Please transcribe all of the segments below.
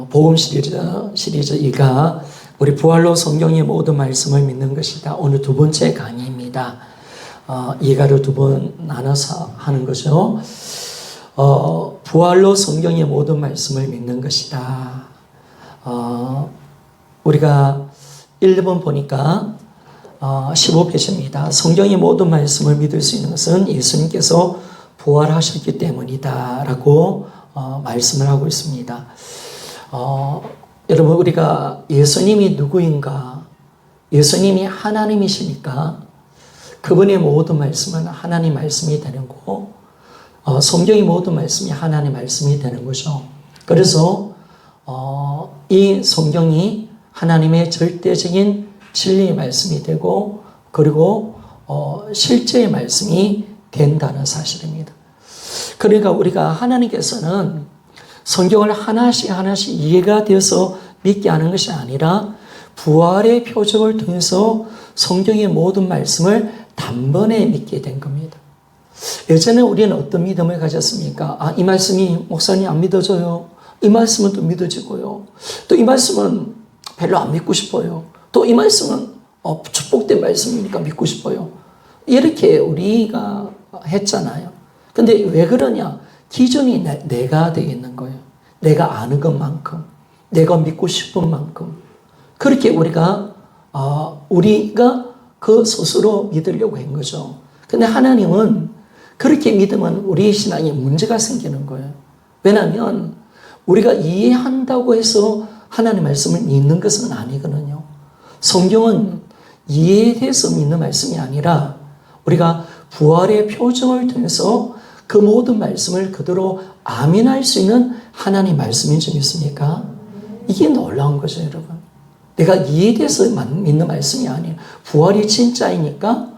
복음 시리즈 2가 우리 부활로 성경의 모든 말씀을 믿는 것이다. 오늘 두 번째 강의입니다. 2가를 두 번 나눠서 하는 거죠. 부활로 성경의 모든 말씀을 믿는 것이다. 우리가 1번 보니까 15페이지입니다. 성경의 모든 말씀을 믿을 수 있는 것은 예수님께서 부활하셨기 때문이다 라고 말씀을 하고 있습니다. 여러분, 우리가 예수님이 누구인가? 예수님이 하나님이시니까 그분의 모든 말씀은 하나님 말씀이 되는 거고, 성경의 모든 말씀이 하나님 말씀이 되는 거죠. 그래서 이 성경이 하나님의 절대적인 진리의 말씀이 되고, 그리고 실제의 말씀이 된다는 사실입니다. 그러니까 우리가 하나님께서는 성경을 하나씩 이해가 되어서 믿게 하는 것이 아니라 부활의 표적을 통해서 성경의 모든 말씀을 단번에 믿게 된 겁니다. 예전에 우리는 어떤 믿음을 가졌습니까? 이 말씀이 목사님 안 믿어져요. 이 말씀은 또 믿어지고요. 또 이 말씀은 별로 안 믿고 싶어요. 또 이 말씀은 축복된 말씀이니까 믿고 싶어요. 이렇게 우리가 했잖아요. 근데 왜 그러냐? 기준이 내가 되겠는 거예요. 내가 아는 것만큼, 내가 믿고 싶은 만큼. 그렇게 우리가 그 스스로 믿으려고 한 거죠. 근데 하나님은 그렇게 믿으면 우리의 신앙에 문제가 생기는 거예요. 왜냐하면 우리가 이해한다고 해서 하나님 말씀을 믿는 것은 아니거든요. 성경은 이해에 대해서 믿는 말씀이 아니라 우리가 부활의 표정을 통해서 그 모든 말씀을 그대로 아멘할 수 있는 하나님 말씀인 줄 믿습니까? 이게 놀라운 거죠, 여러분. 내가 이해에 대해서 믿는 말씀이 아니에요. 부활이 진짜이니까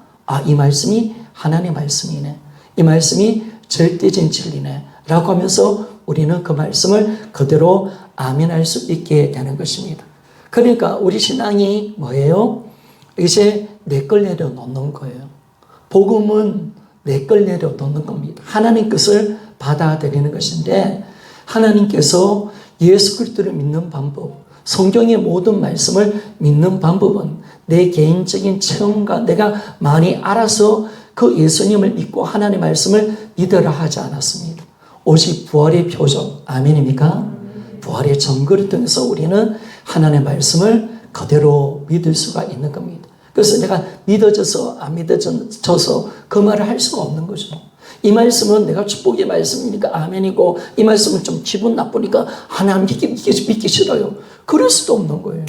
이 말씀이 하나님의 말씀이네. 이 말씀이 절대적인 진리네. 라고 하면서 우리는 그 말씀을 그대로 아멘할 수 있게 되는 것입니다. 그러니까 우리 신앙이 뭐예요? 이제 내 걸 내려놓는 거예요. 복음은 내 걸 내려놓는 겁니다. 하나님 것을 받아들이는 것인데, 하나님께서 예수 그리스도를 믿는 방법, 성경의 모든 말씀을 믿는 방법은 내 개인적인 체험과 내가 많이 알아서 그 예수님을 믿고 하나님의 말씀을 믿으라 하지 않았습니다. 오직 부활의 표적, 아멘입니까? 부활의 증거를 통해서 우리는 하나님의 말씀을 그대로 믿을 수가 있는 겁니다. 그래서 내가 믿어져서 안 믿어져서 그 말을 할 수가 없는 거죠. 이 말씀은 내가 축복의 말씀이니까 아멘이고, 이 말씀은 좀 기분 나쁘니까 하나님 믿기 싫어요. 그럴 수도 없는 거예요.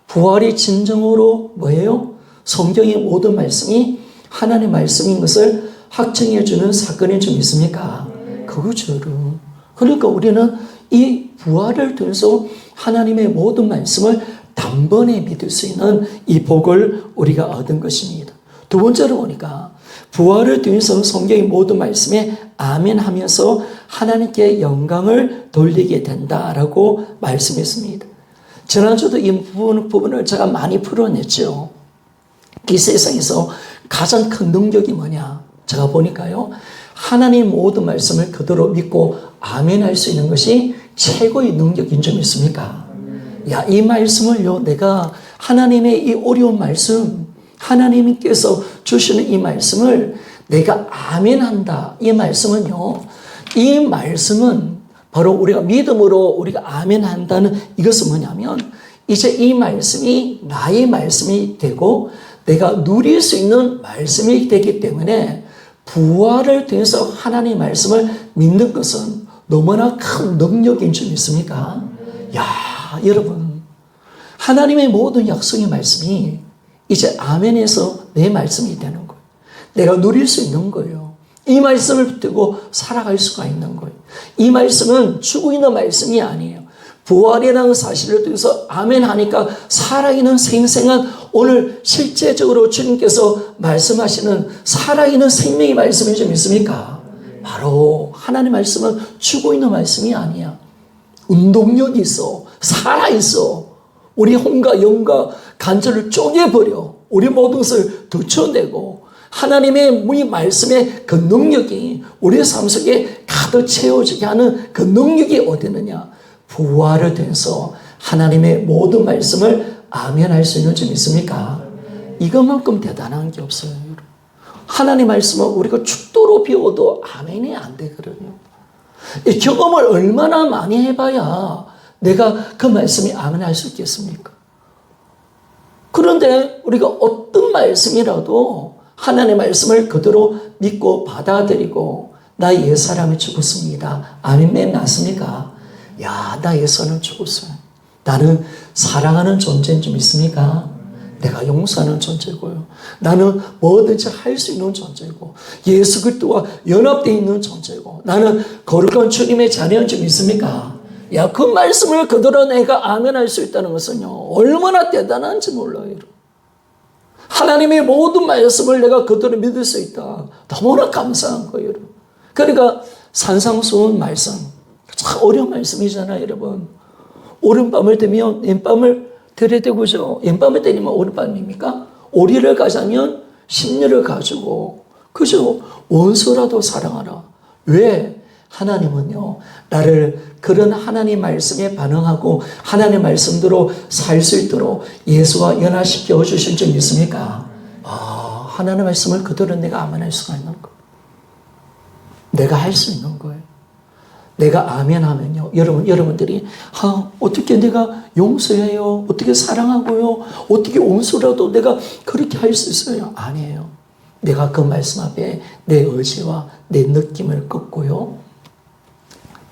부활이 진정으로 뭐예요? 성경의 모든 말씀이 하나님의 말씀인 것을 확증해 주는 사건인 줄 믿습니까? 그거죠, 여러분. 그러니까 우리는 이 부활을 통해서 하나님의 모든 말씀을 단번에 믿을 수 있는 이 복을 우리가 얻은 것입니다. 두 번째로 보니까 부활을 통해서 성경의 모든 말씀에 아멘하면서 하나님께 영광을 돌리게 된다라고 말씀했습니다. 지난주도 이 부분을 제가 많이 풀어냈죠. 이 세상에서 가장 큰 능력이 뭐냐? 제가 보니까요, 하나님 모든 말씀을 그대로 믿고 아멘할 수 있는 것이 최고의 능력인 줄 믿습니까? 이 말씀을요, 내가 하나님의 이 어려운 말씀, 하나님께서 주시는 이 말씀을 내가 아멘한다. 이 말씀은요, 이 말씀은 바로 우리가 믿음으로 우리가 아멘한다는 이것은 뭐냐면, 이제 이 말씀이 나의 말씀이 되고 내가 누릴 수 있는 말씀이 되기 때문에 부활을 통해서 하나님의 말씀을 믿는 것은 너무나 큰 능력인 줄 믿습니까? 여러분, 하나님의 모든 약속의 말씀이 이제 아멘에서 내 말씀이 되는 거예요. 내가 누릴 수 있는 거예요. 이 말씀을 붙들고 살아갈 수가 있는 거예요. 이 말씀은 죽어 있는 말씀이 아니에요. 부활이라는 사실을 통해서 아멘하니까 살아있는 생생한, 오늘 실제적으로 주님께서 말씀하시는 살아있는 생명의 말씀인 줄 믿습니까? 바로 하나님의 말씀은 죽어 있는 말씀이 아니야. 운동력이 있어. 살아있어. 우리 혼과 영과 간절을 쪼개버려. 우리 모든 것을 들춰내고 하나님의 이 말씀의 그 능력이 우리의 삶 속에 가득 채워지게 하는 그 능력이 어디 있느냐? 부활을 통해서 하나님의 모든 말씀을 아멘할 수 있는 점 있습니까? 이것만큼 대단한 게 없어요. 하나님 말씀은 우리가 죽도록 비워도 아멘이 안 되거든요. 이 경험을 얼마나 많이 해봐야 내가 그 말씀이 아멘할 수 있겠습니까? 그런데 우리가 어떤 말씀이라도 하나님의 말씀을 그대로 믿고 받아들이고 나 옛사람이 죽었습니다. 아멘 맞습니까? 야, 나 옛사람 죽었어요. 나는 사랑하는 존재인 줄 믿습니까? 내가 용서하는 존재고요. 나는 뭐든지 할 수 있는 존재고 예수 그리스도와 연합되어 있는 존재고 나는 거룩한 주님의 자녀인 줄 믿습니까? 야, 그 말씀을 그대로 내가 아멘할 수 있다는 것은요 얼마나 대단한지 몰라요. 하나님의 모든 말씀을 내가 그대로 믿을 수 있다. 너무나 감사한 거예요. 그러니까 산상수훈 말씀 참 어려운 말씀이잖아요, 여러분. 오른밤을 되면 왼밤을 들여야 되고죠. 왼밤을 때리면 오른밤입니까? 오리를 가자면 심리를 가지고 그죠? 원수라도 사랑하라. 왜? 하나님은요 나를 그런 하나님 말씀에 반응하고 하나님 말씀대로 살 수 있도록 예수와 연합시켜 주신 점 있습니까? 하나님 말씀을 그대로 내가 아멘할 수가 있는 거. 내가 할 수 있는 거예요. 내가 아멘하면요 여러분들이 어떻게 내가 용서해요? 어떻게 사랑하고요? 어떻게 원수라도 내가 그렇게 할 수 있어요? 아니에요. 내가 그 말씀 앞에 내 의지와 내 느낌을 꺾고요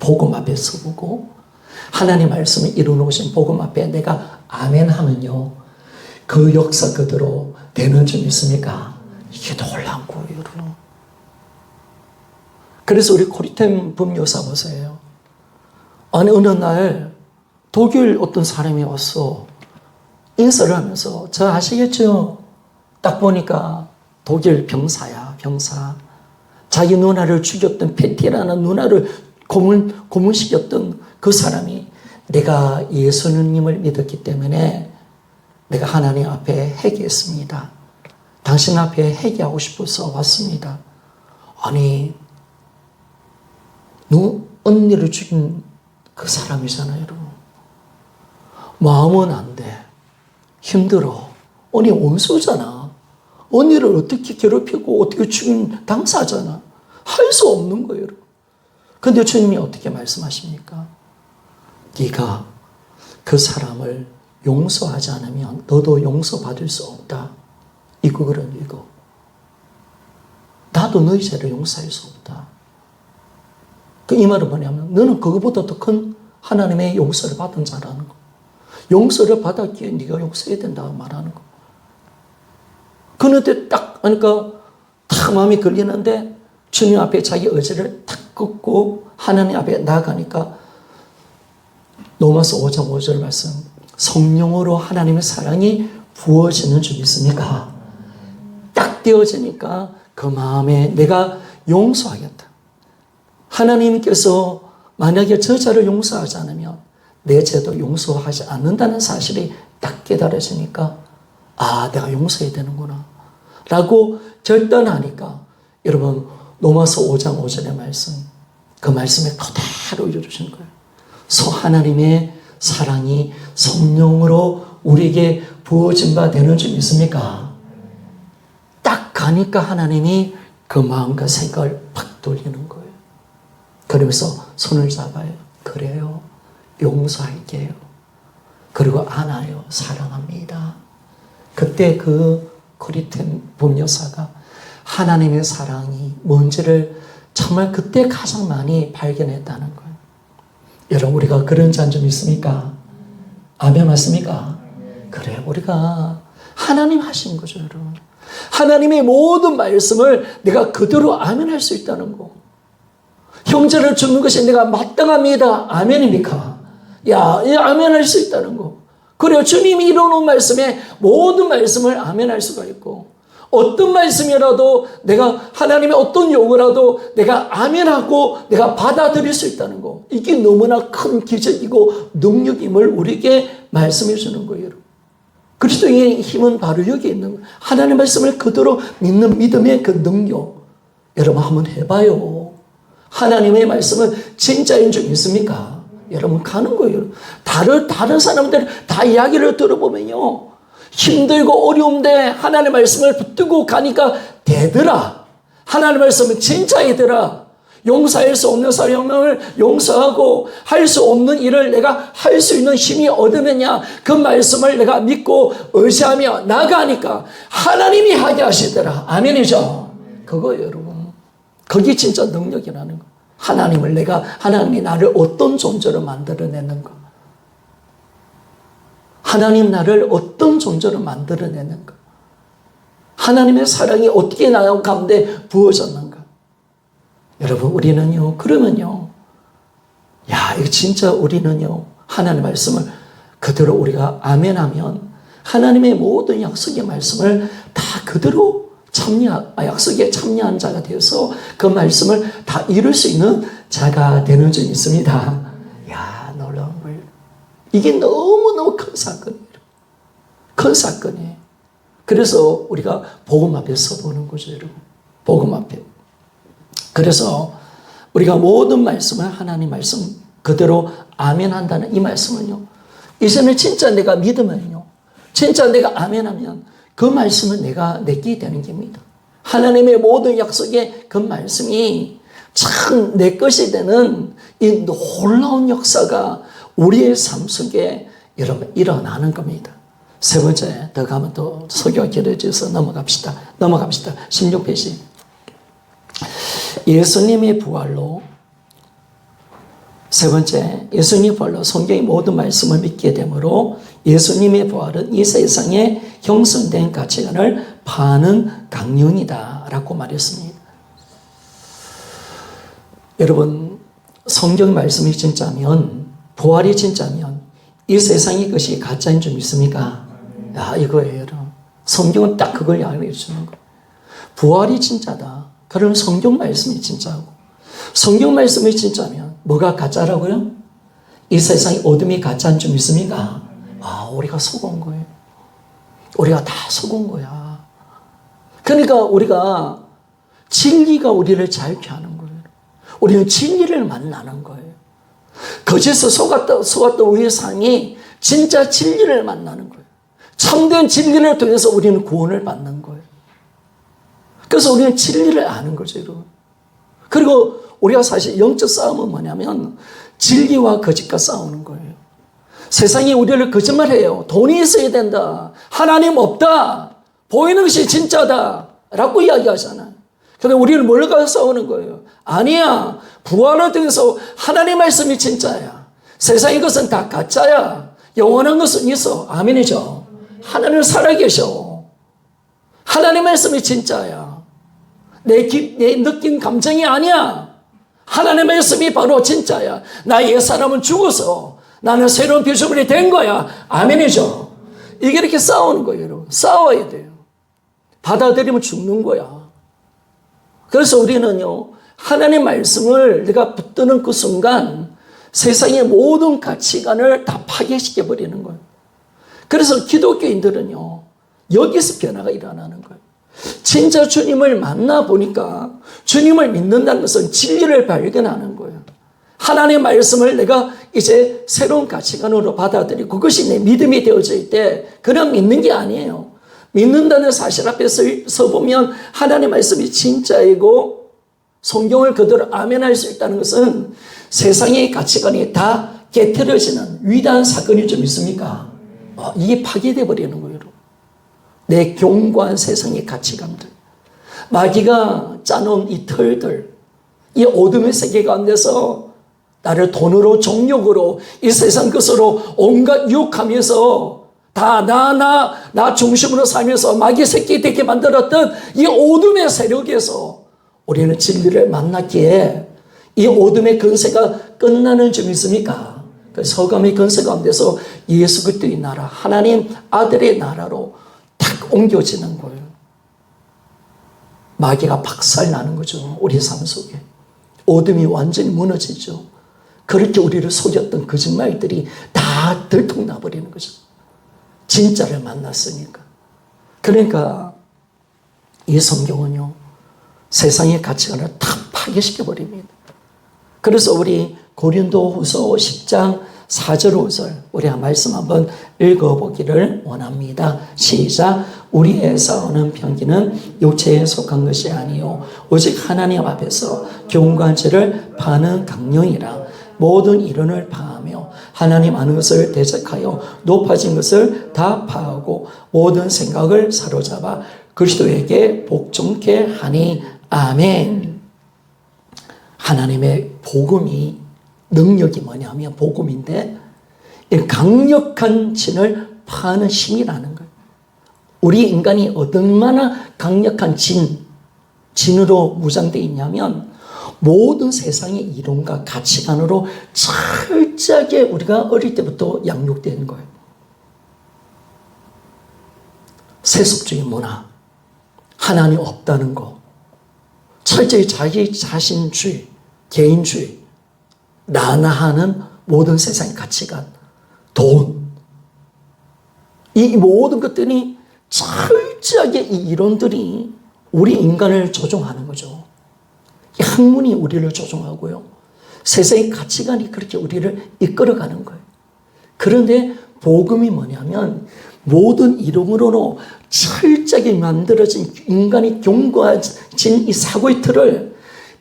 복음 앞에 서보고 하나님 말씀이 이루어놓으신 복음 앞에 내가 아멘하면요 그 역사 그대로 되는 점 있습니까? 이게 놀라운 거예요, 여러분. 그래서 우리 코리템 법요사 보세요. 아니 어느 날 독일 어떤 사람이 왔어. 인사를 하면서 저 아시겠죠? 딱 보니까 독일 병사야, 병사. 자기 누나를 죽였던 페티라는 누나를 고문시켰던 그 사람이 내가 예수님을 믿었기 때문에 내가 하나님 앞에 회개했습니다. 당신 앞에 회개하고 싶어서 왔습니다. 아니 언니를 죽인 그 사람이잖아요, 여러분. 마음은 안 돼. 힘들어. 언니 원수잖아. 언니를 어떻게 괴롭히고 어떻게 죽인 당사자잖아. 할 수 없는 거예요, 여러분. 근데 주님이 어떻게 말씀하십니까? 네가 그 사람을 용서하지 않으면 너도 용서받을 수 없다. 이거. 나도 너희 죄를 용서할 수 없다. 이 말은 뭐냐면 너는 그거보다 더 큰 하나님의 용서를 받은 자라는 거. 용서를 받았기에 네가 용서해야 된다고 말하는 거. 그런데 딱 그러니까 딱 마음이 걸리는데 주님 앞에 자기 의지를 탁 꺾고 하나님 앞에 나아가니까 로마서 5장 5절 말씀 성령으로 하나님의 사랑이 부어지는 줄 믿습니까? 딱 되어지니까 그 마음에 내가 용서하겠다. 하나님께서 만약에 저자를 용서하지 않으면 내 죄도 용서하지 않는다는 사실이 딱 깨달아지니까 내가 용서해야 되는구나 라고 결단하니까 여러분 로마서 5장 5절의 말씀 그 말씀에 그대로 이루어진 거예요. 하나님의 사랑이 성령으로 우리에게 부어진 바 되는 줄 믿습니까? 딱 가니까 하나님이 그 마음과 생각을 팍 돌리는 거예요. 그러면서 손을 잡아요. 그래요. 용서할게요. 그리고 안아요. 사랑합니다. 그때 그 코리템 법요사가 하나님의 사랑이 뭔지를 정말 그때 가장 많이 발견했다는 거예요. 여러분 우리가 그런 자는 좀 있습니까? 아멘 맞습니까? 그래요. 우리가 하나님 하신 거죠, 여러분. 하나님의 모든 말씀을 내가 그대로 아멘할 수 있다는 거. 형제를 죽는 것이 내가 마땅합니다. 아멘입니까? 아멘할 수 있다는 거. 그래요. 주님이 이루어놓은 말씀에 모든 말씀을 아멘할 수가 있고 어떤 말씀이라도 내가 하나님의 어떤 요구라도 내가 아멘하고 내가 받아들일 수 있다는 거. 이게 너무나 큰 기적이고 능력임을 우리에게 말씀해 주는 거예요. 그리스도의 힘은 바로 여기 있는 거예요. 하나님의 말씀을 그대로 믿는 믿음의 그 능력. 여러분 한번 해봐요. 하나님의 말씀은 진짜인 줄 믿습니까? 여러분 가는 거예요. 다른 사람들 다 이야기를 들어보면요. 힘들고 어려운데 하나님의 말씀을 붙들고 가니까 되더라. 하나님의 말씀은 진짜이더라. 용서할 수 없는 사람을 용서하고 할 수 없는 일을 내가 할 수 있는 힘이 얻으느냐. 그 말씀을 내가 믿고 의지하며 나가니까 하나님이 하게 하시더라. 아멘이죠. 그거예요, 여러분. 그게 진짜 능력이라는 거. 하나님이 나를 어떤 존재로 만들어내는가. 하나님 나를 어떤 존재로 만들어내는가. 하나님의 사랑이 어떻게 나 가운데 부어졌는가. 여러분, 우리는요, 그러면요, 이거 진짜 우리는요, 하나님의 말씀을 그대로 우리가 아멘하면 하나님의 모든 약속의 말씀을 다 그대로 약속에 참여한 자가 되어서 그 말씀을 다 이룰 수 있는 자가 되는 줄 믿습니다. 놀라운 거예요. 이게 너무너무 큰 사건이에요. 큰 사건이에요. 그래서 우리가 복음 앞에 서보는 거죠, 여러분. 복음 앞에. 그래서 우리가 모든 말씀을 하나님 말씀 그대로 아멘한다는 이 말씀은요. 이제는 진짜 내가 믿으면요. 진짜 내가 아멘하면 그 말씀은 내가 내게 되는 겁니다. 하나님의 모든 약속의 그 말씀이 참 내 것이 되는 이 놀라운 역사가 우리의 삶 속에 여러분 일어나는 겁니다. 세 번째, 더 가면 또 설교가 길어져서 넘어갑시다. 16페이지. 예수님의 부활로, 세 번째, 예수님의 부활로 성경의 모든 말씀을 믿게 되므로 예수님의 부활은 이 세상에 형성된 가치관을 파는 강령이다 라고 말했습니다. 여러분, 성경 말씀이 진짜면, 부활이 진짜면 이 세상의 것이 가짜인 줄 믿습니까? 이거예요, 여러분. 성경은 딱 그걸 이야기해 주는 거예요. 부활이 진짜다. 그러면 성경 말씀이 진짜고, 성경 말씀이 진짜면 뭐가 가짜라고요? 이 세상의 어둠이 가짜인 줄 믿습니까? 우리가 속은 거예요. 우리가 다 속은 거야. 그러니까 우리가 진리가 우리를 자유케 하는 거예요. 우리는 진리를 만나는 거예요. 거짓에 속았던 우리의 삶이 진짜 진리를 만나는 거예요. 참된 진리를 통해서 우리는 구원을 받는 거예요. 그래서 우리는 진리를 아는 거죠, 여러분. 그리고 우리가 사실 영적 싸움은 뭐냐면 진리와 거짓과 싸우는 거예요. 세상이 우리를 거짓말해요. 돈이 있어야 된다. 하나님 없다. 보이는 것이 진짜다. 라고 이야기하잖아요. 근데 우리는 뭘 가서 싸우는 거예요? 아니야. 부활을 통해서 하나님 말씀이 진짜야. 세상의 것은 다 가짜야. 영원한 것은 있어. 아멘이죠. 하나님 살아계셔. 하나님 말씀이 진짜야. 내 느낀 감정이 아니야. 하나님 말씀이 바로 진짜야. 나 옛사람은 죽어서 나는 새로운 피조물이 된 거야. 아멘이죠. 이게 이렇게 싸우는 거예요, 여러분. 싸워야 돼요. 받아들이면 죽는 거야. 그래서 우리는요, 하나님 말씀을 내가 붙드는 그 순간 세상의 모든 가치관을 다 파괴시켜버리는 거예요. 그래서 기독교인들은요, 여기서 변화가 일어나는 거예요. 진짜 주님을 만나보니까 주님을 믿는다는 것은 진리를 발견하는 거예요. 하나님의 말씀을 내가 이제 새로운 가치관으로 받아들이고 그것이 내 믿음이 되어질 때 그냥 믿는 게 아니에요. 믿는다는 사실 앞에 서보면 하나님의 말씀이 진짜이고 성경을 그대로 아멘할 수 있다는 것은 세상의 가치관이 다 깨트려지는 위대한 사건이 좀 있습니까? 이게 파괴되어 버리는 거예요. 내 견고한 세상의 가치관들, 마귀가 짜놓은 이 털들, 이 어둠의 세계 가운데서 나를 돈으로 정욕으로 이 세상 것으로 온갖 유혹하면서 다 나 중심으로 살면서 마귀 새끼 되게 만들었던 이 어둠의 세력에서 우리는 진리를 만났기에 이 어둠의 근세가 끝나는 줄 믿습니까? 그 서감의 근세 가운데서 예수 그리스도의 나라, 하나님 아들의 나라로 탁 옮겨지는 거예요. 마귀가 박살나는 거죠. 우리 삶 속에. 어둠이 완전히 무너지죠. 그렇게 우리를 속였던 거짓말들이 다 들통나버리는 거죠. 진짜를 만났으니까. 그러니까 이 성경은요, 세상의 가치관을 다 파괴시켜버립니다. 그래서 우리 고린도후서 10장 4절 5절 우리 말씀 한번 읽어보기를 원합니다. 시작. 우리의 싸우는 편기는 육체에 속한 것이 아니요 오직 하나님 앞에서 경건죄를 파는 강령이라. 모든 이론을 파하며 하나님 아는 것을 대적하여 높아진 것을 다 파하고 모든 생각을 사로잡아 그리스도에게 복종케 하니. 아멘. 하나님의 복음이 능력이 뭐냐면 복음인데 강력한 진을 파는 힘이라는 거예요. 우리 인간이 얼마나 강력한 진으로 무장되어 있냐면 모든 세상의 이론과 가치관으로 철저하게 우리가 어릴 때부터 양육되는 거예요. 세속주의 문화, 하나님 없다는 거, 철저히 자기 자신주의, 개인주의, 나나하는 모든 세상의 가치관, 돈, 이 모든 것들이 철저하게 이 이론들이 우리 인간을 조종하는 거죠. 이 학문이 우리를 조종하고요. 세상의 가치관이 그렇게 우리를 이끌어가는 거예요. 그런데 복음이 뭐냐면 모든 이름으로 철저하게 만들어진 인간이 견고해진 이 사고의 틀을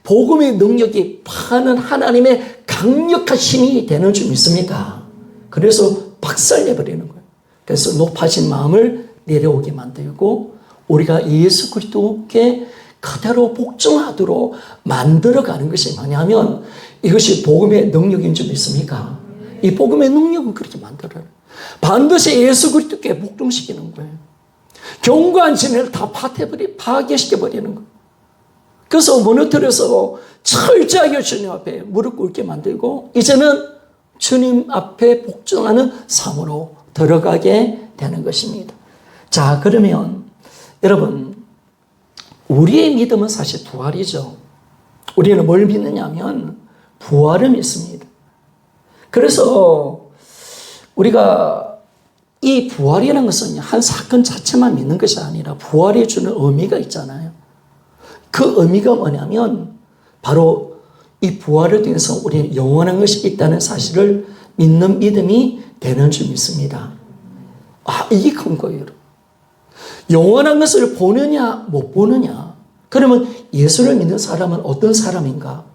복음의 능력이 파는 하나님의 강력한 힘이 되는 줄 믿습니까? 그래서 박살내버리는 거예요. 그래서 높아진 마음을 내려오게 만들고 우리가 예수 그리스도께 그대로 복종하도록 만들어가는 것이 뭐냐면 이것이 복음의 능력인 줄 믿습니까? 이 복음의 능력은 그렇게 만들어요. 반드시 예수 그리스도께 복종시키는 거예요. 견고한 진을 다 파괴시켜버리는 거예요. 그래서 무너뜨려서 철저하게 주님 앞에 무릎 꿇게 만들고 이제는 주님 앞에 복종하는 삶으로 들어가게 되는 것입니다. 자, 그러면 여러분 우리의 믿음은 사실 부활이죠. 우리는 뭘 믿느냐면 부활을 믿습니다. 그래서 우리가 이 부활이라는 것은 한 사건 자체만 믿는 것이 아니라 부활이 주는 의미가 있잖아요. 그 의미가 뭐냐면 바로 이 부활을 통해서 우리는 영원한 것이 있다는 사실을 믿는 믿음이 되는 줄 믿습니다. 이게 큰 거예요. 영원한 것을 보느냐 못 보느냐. 그러면 예수를 믿는 사람은 어떤 사람인가?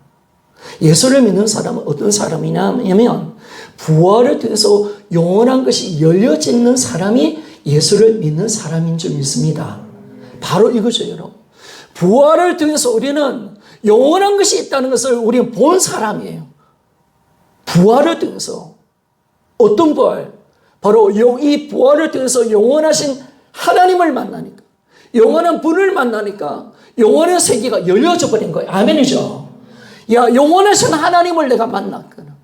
예수를 믿는 사람은 어떤 사람이냐면 부활을 통해서 영원한 것이 열려지는 사람이 예수를 믿는 사람인 줄 믿습니다. 바로 이거죠, 여러분. 부활을 통해서 우리는 영원한 것이 있다는 것을 우리는 본 사람이에요. 부활을 통해서. 어떤 부활? 바로 이 부활을 통해서 영원하신 하나님을 만나니까, 영원한 분을 만나니까 영원한 세계가 열려져 버린 거예요. 아멘이죠. 야, 영원하신 하나님을 내가 만났구나.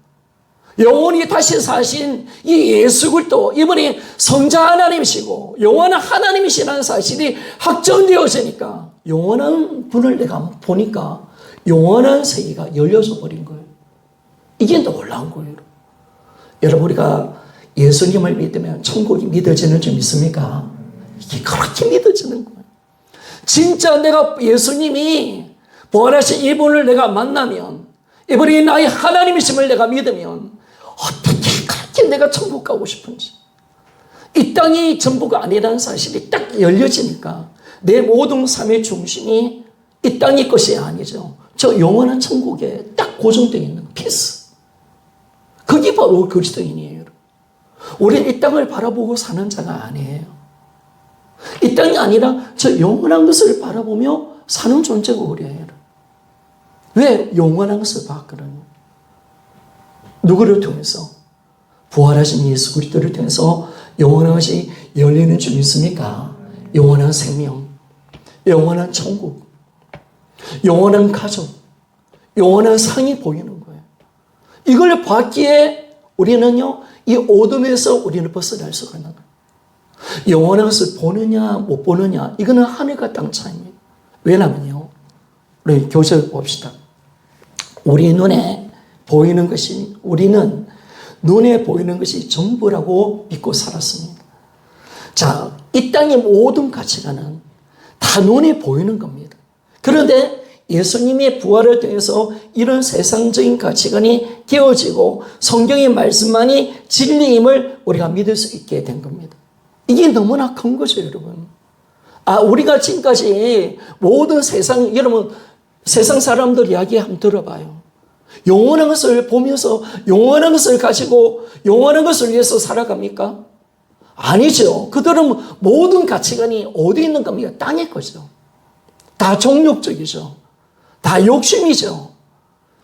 영원히 다시 사신 이 예수 그리스도, 이분이 성자 하나님이시고 영원한 하나님이시라는 사실이 확정되어지니까 영원한 분을 내가 보니까 영원한 세계가 열려져 버린 거예요. 이게 놀라운 거예요. 여러분, 우리가 예수님을 믿으면 천국이 믿어지는 줄 믿습니까? 이게 그렇게 믿어지는 거예요. 진짜 내가 예수님이 부활하신 이분을 내가 만나면, 이분이 나의 하나님이심을 내가 믿으면 어떻게 그렇게 내가 천국 가고 싶은지, 이 땅이 전부가 아니라는 사실이 딱 열려지니까 내 모든 삶의 중심이 이 땅의 것이 아니죠. 저 영원한 천국에 딱 고정되어 있는 피스. 그게 바로 그리스도인이에요. 우리는 이 땅을 바라보고 사는 자가 아니에요. 이 땅이 아니라 저 영원한 것을 바라보며 사는 존재가 우리예요. 왜 영원한 것을 봤거든요? 누구를 통해서? 부활하신 예수 그리스도를 통해서 영원한 것이 열리는 줄 믿습니까? 영원한 생명, 영원한 천국, 영원한 가족, 영원한 상이 보이는 거예요. 이걸 봤기에 우리는요, 이 어둠에서 우리는 벗어날 수가 있는 거예요. 영원한 것을 보느냐 못 보느냐, 이거는 하늘과 땅 차이입니다. 왜냐면요, 우리 교재를 봅시다. 우리 눈에 보이는 것이, 우리는 눈에 보이는 것이 전부라고 믿고 살았습니다. 자, 이 땅의 모든 가치관은 다 눈에 보이는 겁니다. 그런데 예수님의 부활을 통해서 이런 세상적인 가치관이 깨어지고 성경의 말씀만이 진리임을 우리가 믿을 수 있게 된 겁니다. 이게 너무나 큰 거죠, 여러분. 우리가 지금까지 모든 여러분, 세상 사람들 이야기 한번 들어봐요. 영원한 것을 보면서 영원한 것을 가지고 영원한 것을 위해서 살아갑니까? 아니죠. 그들은 모든 가치관이 어디 있는 겁니까? 땅의 거죠. 다 종욕적이죠. 다 욕심이죠.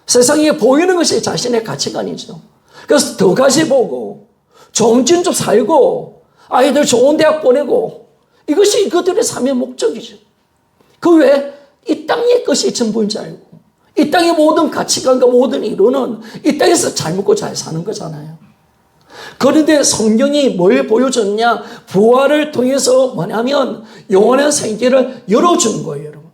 세상에 보이는 것이 자신의 가치관이죠. 그래서 더 가지보고 좋은 집 좀 살고 아이들 좋은 대학 보내고 이것이 그들의 삶의 목적이죠. 그 외에 이 땅의 것이 전부인 줄 알고 이 땅의 모든 가치관과 모든 이론은 이 땅에서 잘 먹고 잘 사는 거잖아요. 그런데 성경이 뭘 보여줬냐? 부활을 통해서 뭐냐면 영원한 생기를 열어준 거예요, 여러분.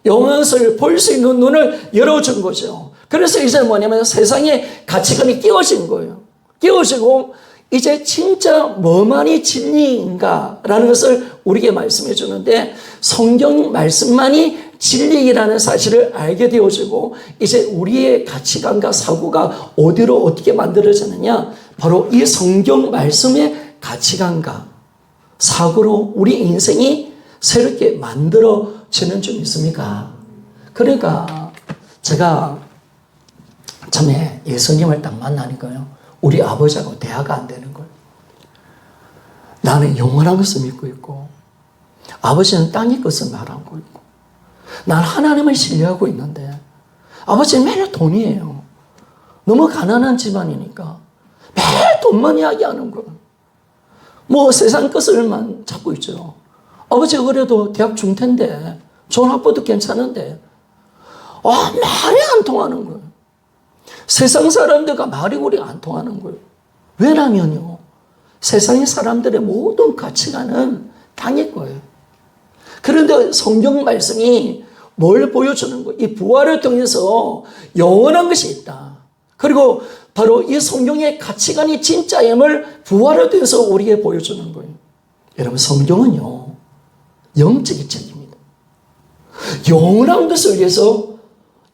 영원한 것을 볼 수 있는 눈을 열어준 거죠. 그래서 이제 뭐냐면 세상의 가치관이 끼워진 거예요. 끼워지고 이제 진짜 뭐만이 진리인가라는 것을 우리에게 말씀해 주는데 성경 말씀만이 진리라는 사실을 알게 되어지고 이제 우리의 가치관과 사고가 어디로 어떻게 만들어지느냐? 바로 이 성경 말씀의 가치관과 사고로 우리 인생이 새롭게 만들어지는 줄 믿습니까? 그러니까 제가 처음에 예수님을 딱 만나니까요. 우리 아버지하고 대화가 안 되는 거예요. 나는 영원한 것을 믿고 있고 아버지는 땅의 것을 말하고 있고 난 하나님을 신뢰하고 있는데 아버지는 매일 돈이에요. 너무 가난한 집안이니까 매일 돈만 이야기하는 거예요. 뭐 세상 것을만 잡고 있죠. 아버지가 그래도 대학 중퇴인데 좋은 학부도 괜찮은데 말이 안 통하는 거예요. 세상 사람들과 말이 우리가 안 통하는 거예요. 왜냐면요. 세상의 사람들의 모든 가치관은 땅의 거예요. 그런데 성경 말씀이 뭘 보여주는 거예요? 이 부활을 통해서 영원한 것이 있다. 그리고 바로 이 성경의 가치관이 진짜임을 부활을 통해서 우리에게 보여주는 거예요. 여러분, 성경은요. 영적인 책입니다. 영원한 것을 위해서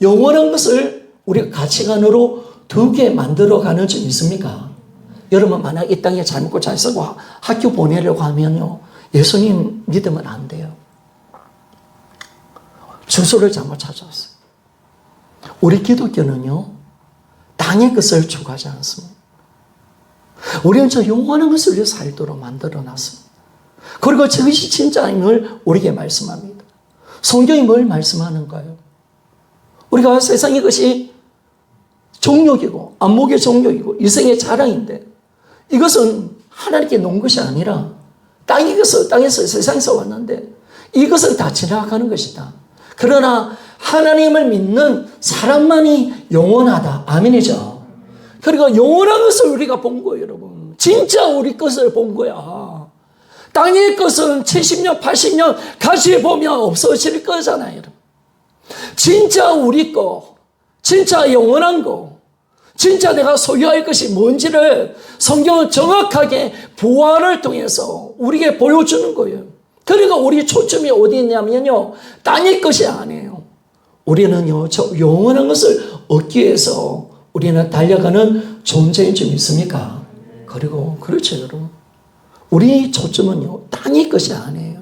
영원한 것을 우리가 가치관으로 두게 만들어가는 줄 있습니까? 여러분 만약 이 땅에 잘 먹고 잘 살고 학교 보내려고 하면요. 예수님 믿으면 안 돼요. 주소를 잘못 찾아왔어요. 우리 기독교는요. 땅의 것을 추구하지 않습니다. 우리는 저 영원한 것을 위해 살도록 만들어놨습니다. 그리고 저것이 진짜임을 우리에게 말씀합니다. 성경이 뭘 말씀하는가요? 우리가 세상의 것이 정욕이고 안목의 정욕이고 일생의 자랑인데 이것은 하나님께 놓은 것이 아니라 땅에서 세상에서 왔는데 이것은 다 지나가는 것이다. 그러나 하나님을 믿는 사람만이 영원하다. 아멘이죠. 그러니까 영원한 것을 우리가 본 거예요, 여러분. 진짜 우리 것을 본 거야. 땅의 것은 70년, 80년 같이 보면 없어질 거잖아요, 여러분. 진짜 우리 거, 진짜 영원한 거, 진짜 내가 소유할 것이 뭔지를 성경은 정확하게 부활을 통해서 우리에게 보여주는 거예요. 그러니까 우리 초점이 어디 있냐면요. 땅의 것이 아니에요. 우리는요, 저 영원한 것을 얻기 위해서 우리는 달려가는 존재인 줄 믿습니까? 그리고, 그렇죠, 여러분. 우리 초점은요, 땅의 것이 아니에요.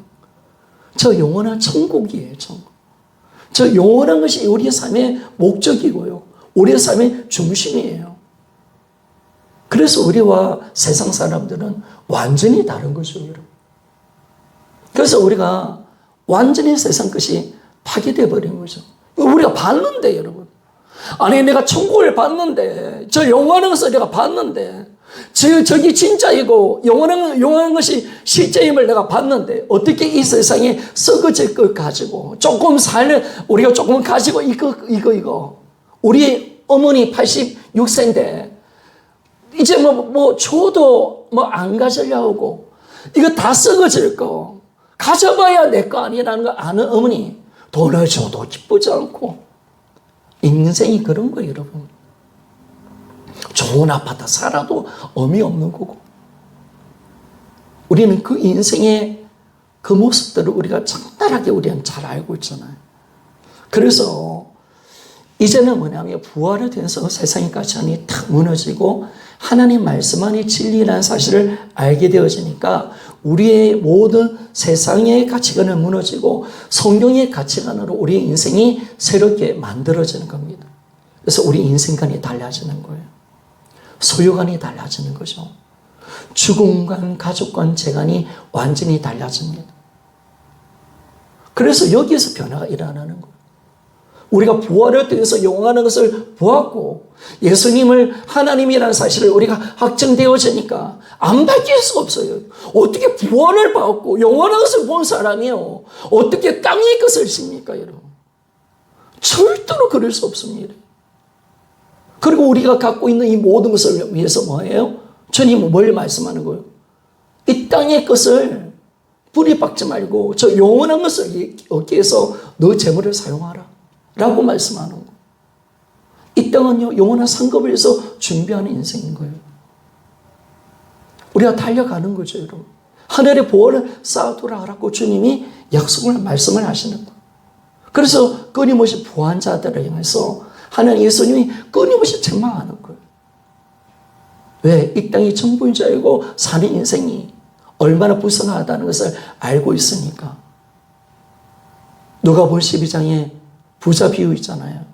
저 영원한 천국이에요, 천국. 저 영원한 것이 우리의 삶의 목적이고요. 우리의 삶의 중심이에요. 그래서 우리와 세상 사람들은 완전히 다른 거죠, 여러분. 그래서 우리가 완전히 세상 것이 파괴되어 버린 거죠. 우리가 봤는데, 여러분. 아니, 내가 천국을 봤는데, 저 영원한 것을 내가 봤는데, 저기 진짜이고, 영원한 것이 실제임을 내가 봤는데, 어떻게 이 세상에 썩어질 것 가지고, 우리가 조금 가지고, 이거. 우리 어머니 86세인데, 이제 줘도 안 가지려고, 이거 다 썩어질 거, 가져봐야 내 거 아니라는 거 아는 어머니, 돈을 줘도 기쁘지 않고, 인생이 그런 거예요, 여러분. 좋은 아파트 살아도 의미 없는 거고. 우리는 그 인생의 그 모습들을 우리가 적나라하게 우리는 잘 알고 있잖아요. 그래서 이제는 뭐냐면 부활에 대해서 세상의 가치관이 탁 무너지고 하나님 말씀 안에 진리라는 사실을 알게 되어지니까 우리의 모든 세상의 가치관은 무너지고 성경의 가치관으로 우리의 인생이 새롭게 만들어지는 겁니다. 그래서 우리 인생관이 달라지는 거예요. 소유관이 달라지는 거죠. 죽음관, 가족관, 재관이 완전히 달라집니다. 그래서 여기에서 변화가 일어나는 거예요. 우리가 부활을 통해서 영원하는 것을 보았고 예수님을 하나님이라는 사실을 우리가 확정되어지니까 안 바뀔 수가 없어요. 어떻게 부활을 받고 영원한 것을 본 사람이요, 어떻게 땅의 것을 씁니까, 여러분? 절대로 그럴 수 없습니다. 그리고 우리가 갖고 있는 이 모든 것을 위해서 뭐예요? 주님은 뭘 말씀하는 거예요? 이 땅의 것을 뿌리 박지 말고 저 영원한 것을 얻기 위해서 너 재물을 사용하라 라고 말씀하는 거예요. 이 땅은요, 영원한 상급을 위해서 준비하는 인생인 거예요. 우리가 달려가는 거죠, 여러분. 하늘의 보호를 쌓아두라 하라고 주님이 약속을 말씀을 하시는 거예요. 그래서 끊임없이 부한 자들을 향해서 하나님 예수님이 끊임없이 책망하는 거예요. 왜? 이 땅이 전부인 줄 알고 사는 인생이 얼마나 불쌍하다는 것을 알고 있으니까. 누가복음 12장에 부자 비유 있잖아요.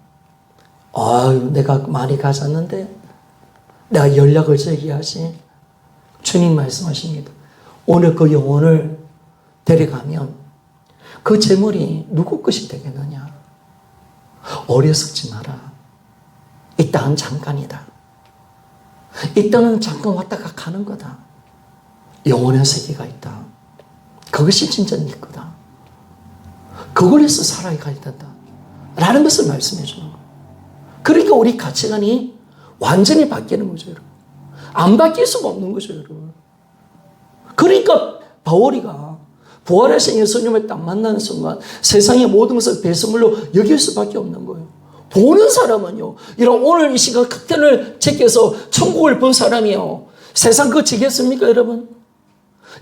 아유, 내가 많이 가졌는데 내가 연락을 제기하지. 주님 말씀하십니다. 오늘 그 영혼을 데려가면 그 재물이 누구 것이 되겠느냐. 어리석지 마라. 이 땅은 잠깐이다. 이 땅은 잠깐 왔다가 가는 거다. 영원한 세계가 있다. 그것이 진짜 네 거다. 그걸 위해서 살아가야 된다. 라는 것을 말씀해 주는 거예요. 그러니까 우리 가치관이 완전히 바뀌는 거죠, 여러분. 안 바뀔 수가 없는 거죠, 여러분. 그러니까 바울이가 부활하신 예수님을 딱 만나는 순간 세상의 모든 것을 배설물로 여길 수밖에 없는 거예요. 보는 사람은요, 이런 오늘 이 시간 커튼을 제껴서 천국을 본 사람이요, 세상 그거 지겠습니까, 여러분?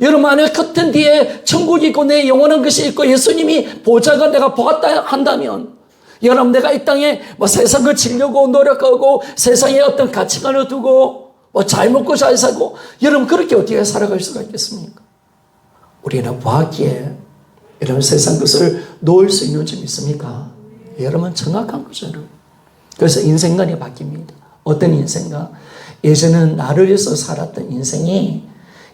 여러분 안에 커튼 뒤에 천국이 있고 내 영원한 것이 있고 예수님이 보좌가 내가 보았다 한다면, 여러분 내가 이 땅에 뭐 세상 거 지려고 노력하고 세상에 어떤 가치관을 두고 뭐 잘 먹고 잘 살고, 여러분 그렇게 어떻게 살아갈 수가 있겠습니까? 우리는 보았기에 여러분 세상 것을 놓을 수 있는 점 있습니까? 여러분 정확한 거죠, 여러분. 그래서 인생관이 바뀝니다. 어떤 인생과? 예전에는 나를 위해서 살았던 인생이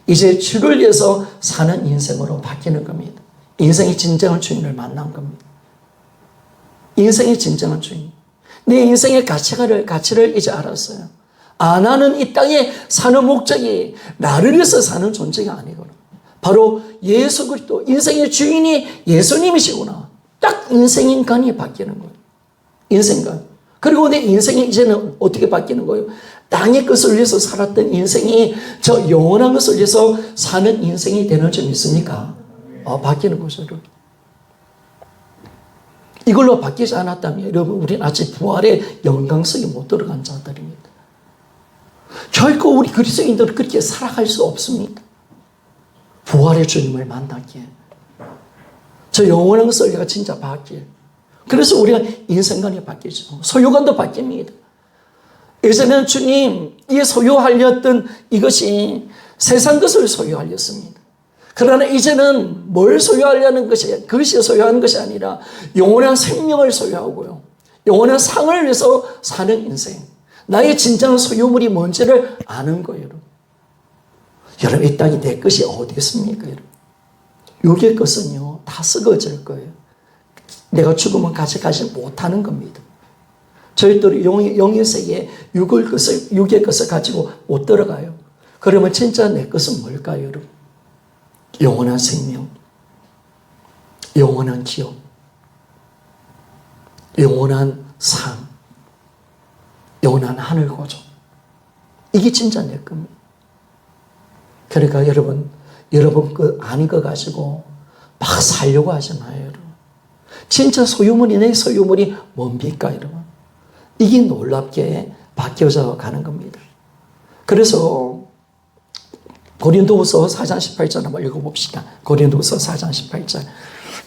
이제 주를 위해서 사는 인생으로 바뀌는 겁니다. 인생의 진정한 주인을 만난 겁니다. 인생의 진정한 주인. 내 인생의 가치를 이제 알았어요. 아, 나는 이 땅에 사는 목적이 나를 위해서 사는 존재가 아니구나. 바로 예수 그리스도, 인생의 주인이 예수님이시구나. 딱 인생인간이 바뀌는 거예요. 인생관. 그리고 내 인생이 이제는 어떻게 바뀌는 거예요? 땅의 것을 위해서 살았던 인생이 저 영원한 것을 위해서 사는 인생이 되는 점이 있습니까? 바뀌는 거죠. 이걸로 바뀌지 않았다면 여러분, 우리는 아직 부활의 영광 속에 못 들어간 자들입니다. 결코 우리 그리스도인들은 그렇게 살아갈 수 없습니다. 부활의 주님을 만나기에, 저 영원한 것을 우리가 진짜 받기에. 그래서 우리가 인생관이 바뀌죠. 소유관도 바뀝니다. 예전에는 주님, 이 소유하려던 이것이 세상 것을 소유하렸습니다. 그러나 이제는 뭘 소유하려는 것이, 그것이 소유하는 것이 아니라 영원한 생명을 소유하고요, 영원한 상을 위해서 사는 인생. 나의 진정한 소유물이 뭔지를 아는 거예요, 여러분. 여러분, 이 땅이 내 것이 어디 있습니까, 여러분? 육의 것은요, 다 썩어질 거예요. 내가 죽으면 가져가지 못하는 겁니다. 저희들이 영의 세계에 육의 것을 가지고 못 들어가요. 그러면 진짜 내 것은 뭘까요, 여러분? 영원한 생명, 영원한 기업, 영원한 상, 영원한 하늘 고정. 이게 진짜 내 겁니다. 그러니까 여러분 그 아닌 거 가지고 막 살려고 하지 마요, 여러분. 진짜 소유물이, 내 소유물이 뭡니까, 여러분? 이게 놀랍게 바뀌어져 가는 겁니다. 그래서 고린도후서 4장 18절 한번 읽어봅시다. 고린도후서 4장 18절.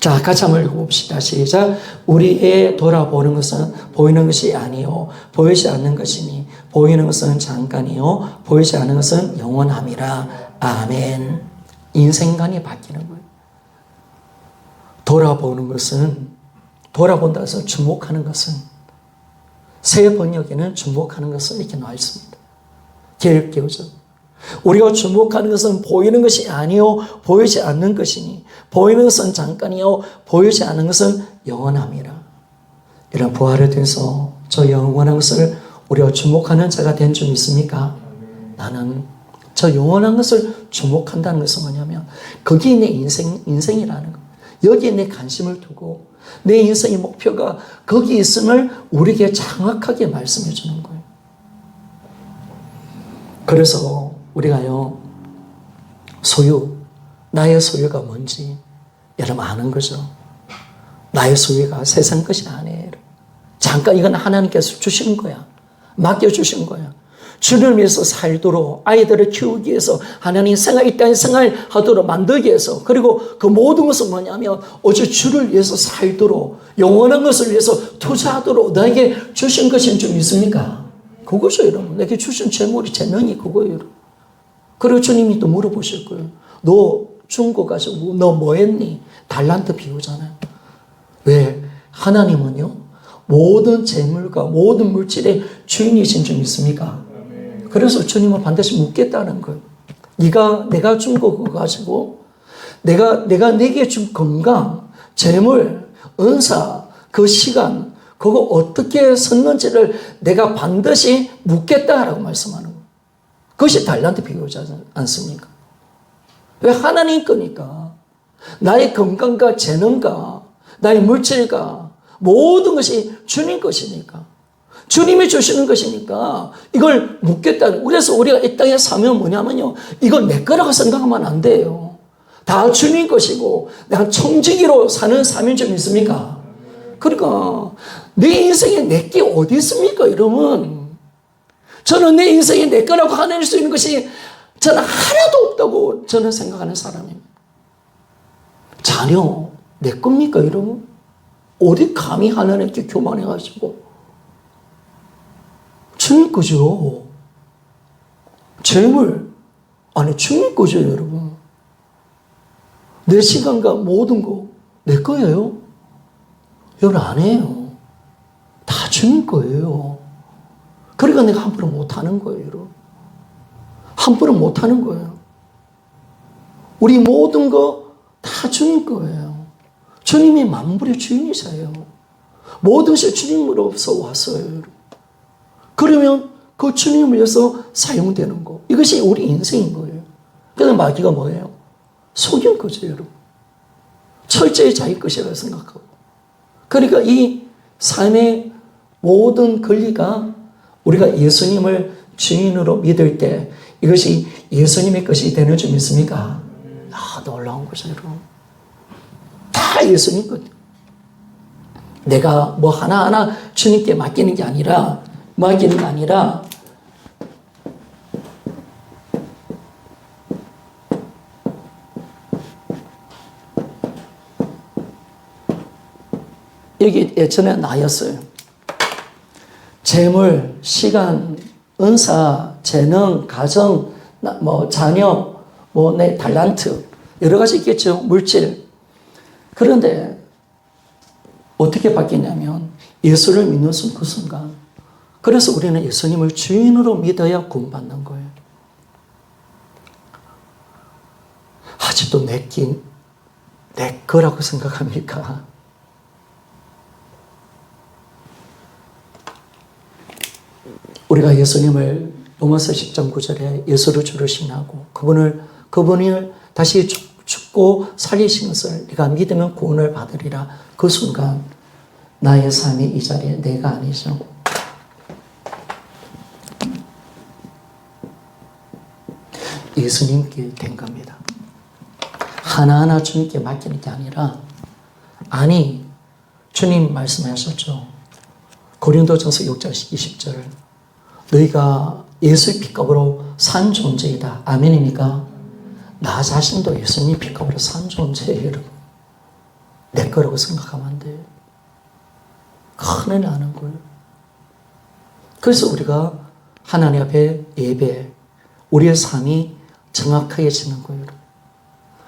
자, 같이 한번 읽어봅시다. 시작. 우리의 돌아보는 것은 보이는 것이 아니요 보이지 않는 것이니 보이는 것은 잠깐이요 보이지 않는 것은 영원함이라. 아멘. 인생관이 바뀌는 거예요. 돌아보는 것은, 돌아본다 해서 주목하는 것은, 새 번역에는 주목하는 것은 이렇게 나와 있습니다. 개혁개혁죠. 우리가 주목하는 것은 보이는 것이 아니요 보이지 않는 것이니 보이는 것은 잠깐이요 보이지 않는 것은 영원함이라. 이런 부활에 대해서 저 영원한 것을 우리가 주목하는 자가 된 줄 믿습니까? 나는 저 영원한 것을 주목한다는 것은 뭐냐면 거기에 내 인생이라는 거. 여기에 내 관심을 두고 내 인생의 목표가 거기 있음을 우리에게 정확하게 말씀해 주는 거예요. 그래서 우리가요, 나의 소유가 뭔지 여러분 아는 거죠. 나의 소유가 세상 것이 아니에요. 잠깐 이건 하나님께서 주시는 거야. 맡겨주신 거야. 주를 위해서 살도록, 아이들을 키우기 위해서, 하나님 이 땅에 생활하도록 만들기 위해서, 그리고 그 모든 것은 뭐냐면 어제 주를 위해서 살도록, 영원한 것을 위해서 투자하도록 나에게 주신 것인 줄 믿습니까? 그것이요, 여러분. 내게 주신 재물이 재능이 그거예요. 그리고 주님이 또 물어보실 거예요. 너 중고 가지고 너 뭐 했니? 달란트 비우잖아요. 왜? 하나님은요, 모든 재물과 모든 물질의 주인이신 줄 믿습니까? 그래서 주님은 반드시 묻겠다는 거예요. 내가 준 거 그거 가지고 내가 내게 준 건강, 재물, 은사, 그 시간, 그거 어떻게 썼는지를 내가 반드시 묻겠다라고 말씀하는 거예요. 그것이 달란트 비교지 않습니까? 왜? 하나님 거니까. 나의 건강과 재능과 나의 물질과 모든 것이 주님 것이니까. 주님이 주시는 것이니까 이걸 묻겠다. 그래서 우리가 이 땅에 사면 뭐냐면요, 이건 내 거라고 생각하면 안 돼요. 다 주님 것이고 내가 청지기로 사는 삶인 줄 믿습니까? 그러니까 내 인생에 내 게 어디 있습니까, 여러분? 저는 내 인생이 내 거라고 하낼 수 있는 것이 저는 하나도 없다고 저는 생각하는 사람입니다. 자녀 내 겁니까, 여러분? 어디 감히 하나님께 교만해가지고. 주님 거죠. 재물 아니 주님 거죠, 여러분. 내 시간과 모든 거 내 거예요. 여러분 아니에요. 다 주님 거예요. 그러니까 내가 함부로 못하는 거예요, 여러분. 함부로 못하는 거예요. 우리 모든 거 다 주님 거예요. 주님이 만물의 주인이세요. 모든 것이 주님으로서 왔어요, 여러분. 그러면 그 주님을 위해서 사용되는 거. 이것이 우리 인생인 거예요. 그래서 마귀가 뭐예요? 속인 거죠, 여러분. 철저히 자기 것이라고 생각하고. 그러니까 이 삶의 모든 권리가 우리가 예수님을 주인으로 믿을 때 이것이 예수님의 것이 되는 줄 믿습니까? 놀라운 거죠, 여러분. 다 예수님 것. 내가 뭐 하나하나 주님께 맡기는 게 아니라 여기 예전에 나였어요. 재물, 시간, 은사, 재능, 가정, 뭐 자녀, 뭐 내 달란트 여러 가지 있겠죠. 물질. 그런데 어떻게 바뀌냐면 예수를 믿는 그 순간. 그래서 우리는 예수님을 주인으로 믿어야 구원받는 거예요. 아직도 내 거라고 생각합니까? 우리가 예수님을 로마서 10장 9절에 예수를 주로 신하고 그분을 다시 죽고 살리신 것을 네가 믿으면 구원을 받으리라. 그 순간 나의 삶이 이 자리에 내가 아니죠. 예수님께 된 겁니다. 하나하나 주님께 맡기는 게 아니라 주님 말씀하셨죠. 고린도전서 6장 20절 너희가 예수의 피값으로 산 존재이다. 아멘입니까? 나 자신도 예수님 피값으로 산 존재예요, 여러분. 내 거라고 생각하면 안 돼요. 큰일 나는 거예요. 그래서 우리가 하나님 앞에 예배, 우리의 삶이 정확해지는 거예요.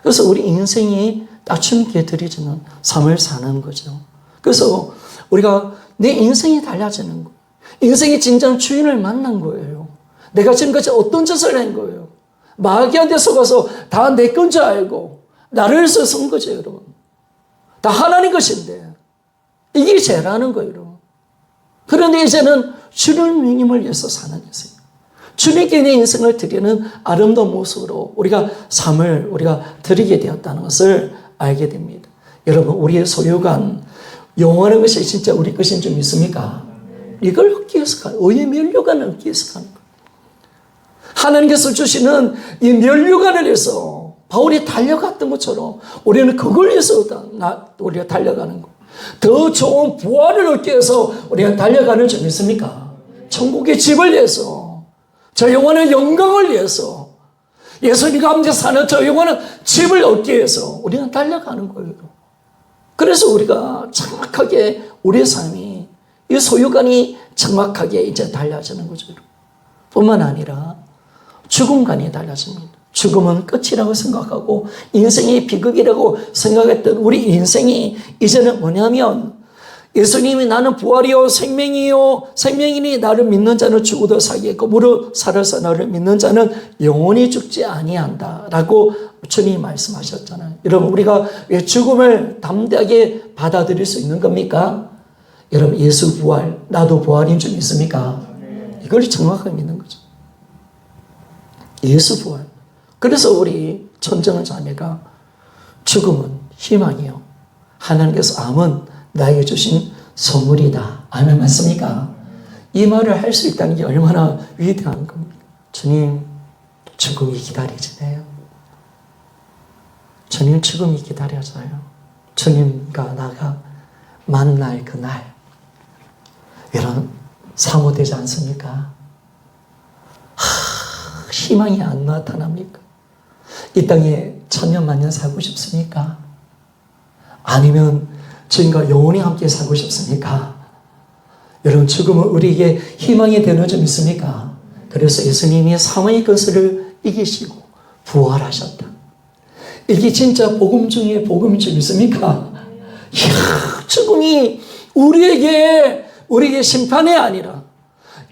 그래서 우리 인생이 딱 주님께 드리지는 삶을 사는 거죠. 그래서 우리가 내 인생이 달라지는 거예요. 인생이 진정 주인을 만난 거예요. 내가 지금까지 어떤 짓을 한 거예요. 마귀한테 속아서 다 내 건 줄 알고 나를 위해서 쓴 거죠, 여러분. 다 하나님 것인데 이게 죄라는 거예요, 여러분. 그런데 이제는 주님을 위해서 사는 인생, 주님께 내 인생을 드리는 아름다운 모습으로 우리가 삶을 우리가 드리게 되었다는 것을 알게 됩니다. 여러분, 우리의 소유관, 영원한 것이 진짜 우리 것인 줄 믿습니까? 이걸 얻기 위해서 가는, 의의 면류관을 얻기 위해서 가는 거예요. 하나님께서 주시는 이 면류관을 위해서 바울이 달려갔던 것처럼 우리는 그걸 위해서 우리가 달려가는 거예요. 더 좋은 부활을 얻기 위해서 우리가 달려가는 줄 믿습니까? 천국의 집을 위해서, 저 영원한 영광을 위해서, 예수님 가운데 사는 저 영원한 집을 얻기 위해서 우리는 달려가는 거예요. 그래서 우리가 정확하게 우리의 삶이, 이 소유관이 정확하게 이제 달라지는 거죠. 뿐만 아니라 죽음관이 달라집니다. 죽음은 끝이라고 생각하고 인생이 비극이라고 생각했던 우리 인생이 이제는 뭐냐면, 예수님이 나는 부활이요 생명이요 생명이니 나를 믿는 자는 죽어도 살겠고 무릇 살아서 나를 믿는 자는 영원히 죽지 아니한다 라고 주님이 말씀하셨잖아요. 여러분, 우리가 왜 죽음을 담대하게 받아들일 수 있는 겁니까? 여러분, 예수 부활, 나도 부활인 줄 믿습니까? 이걸 정확하게 믿는 거죠. 예수 부활. 그래서 우리 천정한 자매가 죽음은 희망이요, 하나님께서 암은 나에게 주신 선물이다. 아멘, 맞습니까? 이 말을 할 수 있다는 게 얼마나 위대한 겁니까? 주님, 죽음이 기다리지네요. 주님, 죽음이 기다려져요. 주님과 나가 만날 그날, 이런 사모되지 않습니까? 희망이 안 나타납니까? 이 땅에 천년만년 살고 싶습니까? 아니면 주님과 영원히 함께 살고 싶습니까? 여러분, 죽음은 우리에게 희망이 되는 줄 믿습니까? 그래서 예수님이 사망의 근세를 이기시고 부활하셨다. 이게 진짜 복음 중에 복음인 줄 믿습니까? 이야, 죽음이 우리에게 심판이 아니라,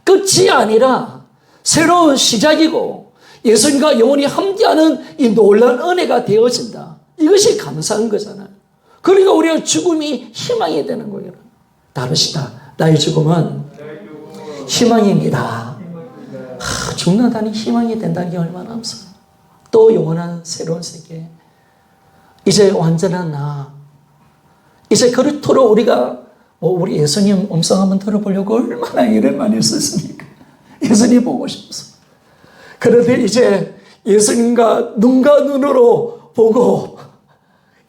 끝이 아니라 새로운 시작이고 예수님과 영원히 함께하는 이 놀라운 은혜가 되어진다. 이것이 감사한 거잖아요. 그러니까 우리가 죽음이 희망이 되는 거예요. 다르시다. 나의 죽음은 희망입니다. 죽는다니 희망이 된다는 게 얼마나 감사해요. 또 영원한 새로운 세계, 이제 완전한 나, 이제 그렇도록 우리가 우리 예수님 음성 한번 들어보려고 얼마나 일을 많이 썼습니까? 예수님 보고 싶어서. 그런데 이제 예수님과 눈과 눈으로 보고,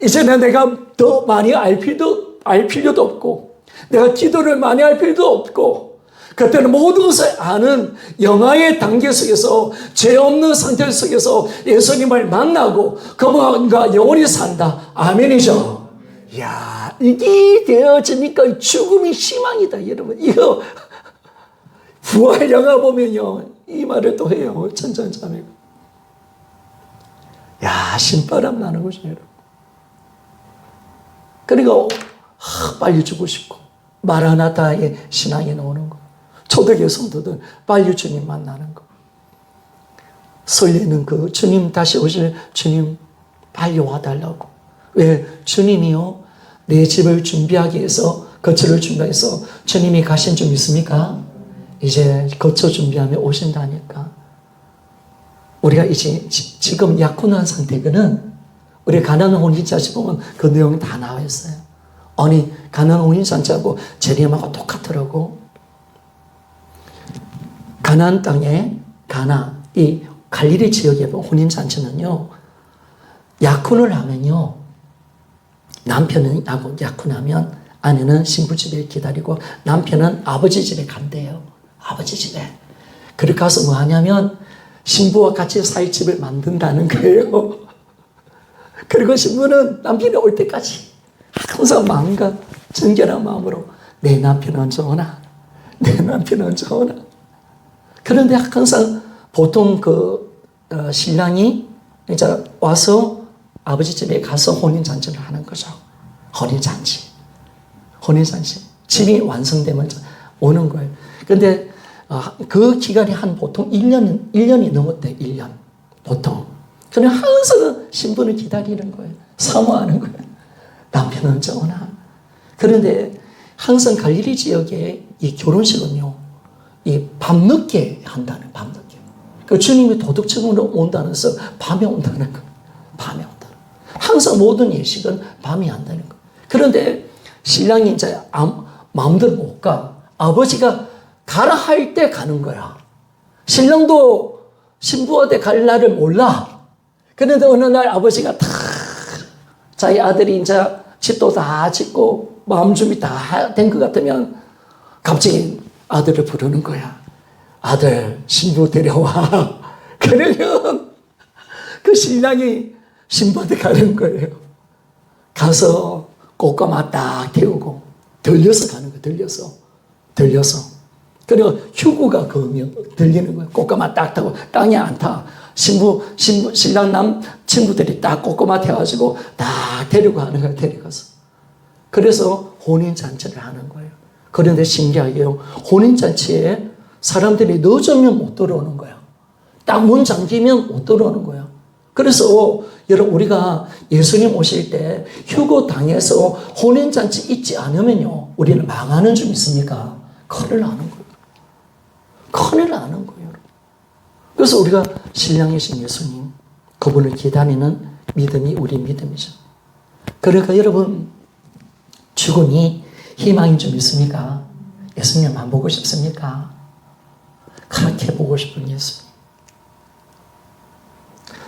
이제는 내가 더 많이 알 필요도 없고, 내가 기도를 많이 할 필요도 없고, 그때는 모든 것을 아는 영화의 단계 속에서, 죄 없는 상태 속에서 예수님을 만나고 그분과 영원히 산다. 아멘이죠. 이야, 이게 되어지니까 죽음이 희망이다, 여러분. 이거 부활 영화 보면요, 이 말을 또 해요, 천천자매가. 야, 신바람 나는 거죠, 여러분. 그러니까 빨리 죽고 싶고, 마라나타의 신앙이 나오는 거, 초대교회 성도들 빨리 주님 만나는 거, 설레는 그 주님 다시 오실 주님 빨리 와달라고. 왜? 주님이요, 내 집을 준비하기 위해서, 거처를 준비하기 위해서 주님이 가신 줄 믿습니까? 이제 거처 준비하며 오신다니까. 우리가 이제 지금 약혼한 상태거든. 우리 가나안 혼인잔치 보면 그 내용이 다 나와 있어요. 아니, 가나안 혼인잔치하고 재림하고 똑같더라고. 가나안 땅에, 이 갈릴리 지역의 혼인잔치는요, 약혼을 하면요, 남편은 약혼하면 아내는 신부 집에 기다리고 남편은 아버지 집에 간대요. 아버지 집에. 그렇게 가서 뭐 하냐면 신부와 같이 살 집을 만든다는 거예요. 그리고 신부는 남편이 올 때까지 항상 마음과 정결한 마음으로 내 남편은 좋으나 내 남편은 좋으나. 그런데 항상 보통 신랑이 이제 와서 아버지 집에 가서 혼인잔치를 하는 거죠. 혼인잔치. 집이 완성되면 오는 거예요. 근데 그 기간이 한 보통 1년이 넘었대, 1년. 보통. 그냥 항상 신부는 기다리는 거예요. 사모하는 거예요. 남편은 언제 오나. 그런데 항상 갈릴리 지역에 이 결혼식은요, 이 밤늦게 한다는, 밤늦게. 그 주님이 도둑처음으로 온다는 서 밤에 온다는 거예요. 밤에 온다는 거예요. 항상 모든 예식은 밤에 한다는 거예요. 그런데 신랑이 이제 마음대로 못 가. 아버지가 가라 할 때 가는 거야. 신랑도 신부한테 갈 날을 몰라. 그런데 어느 날 아버지가 다 자기 아들이 이제 집도 다 짓고 마음 준비 다 된 것 같으면 갑자기 아들을 부르는 거야. 아들, 신부 데려와. 그러면 그 신랑이 신부한테 가는 거예요. 가서 꽃가마 딱 태우고 들려서 가는 거예요. 들려서. 그리고 휴구가 들리는 거예요. 꽃가마 딱 타고 땅에 안 타. 신랑 남 친구들이 딱 꽃가마 태워가지고 딱 데리고 가는 거예요. 데려가서. 그래서 혼인잔치를 하는 거예요. 그런데 신기하게요. 혼인잔치에 사람들이 늦으면 못 들어오는 거예요. 딱 문 잠기면 못 들어오는 거예요. 그래서 여러분 우리가 예수님 오실 때 휴거당해서 혼인잔치 있지 않으면요. 우리는 망하는 줄 믿습니까? 큰일 나는 거예요. 큰일 나는 거예요. 그래서 우리가 신랑이신 예수님, 그분을 기다리는 믿음이 우리 믿음이죠. 그러니까 여러분 죽음이 희망인 줄 믿습니까? 예수님만 보고 싶습니까? 그렇게 보고 싶은 예수님.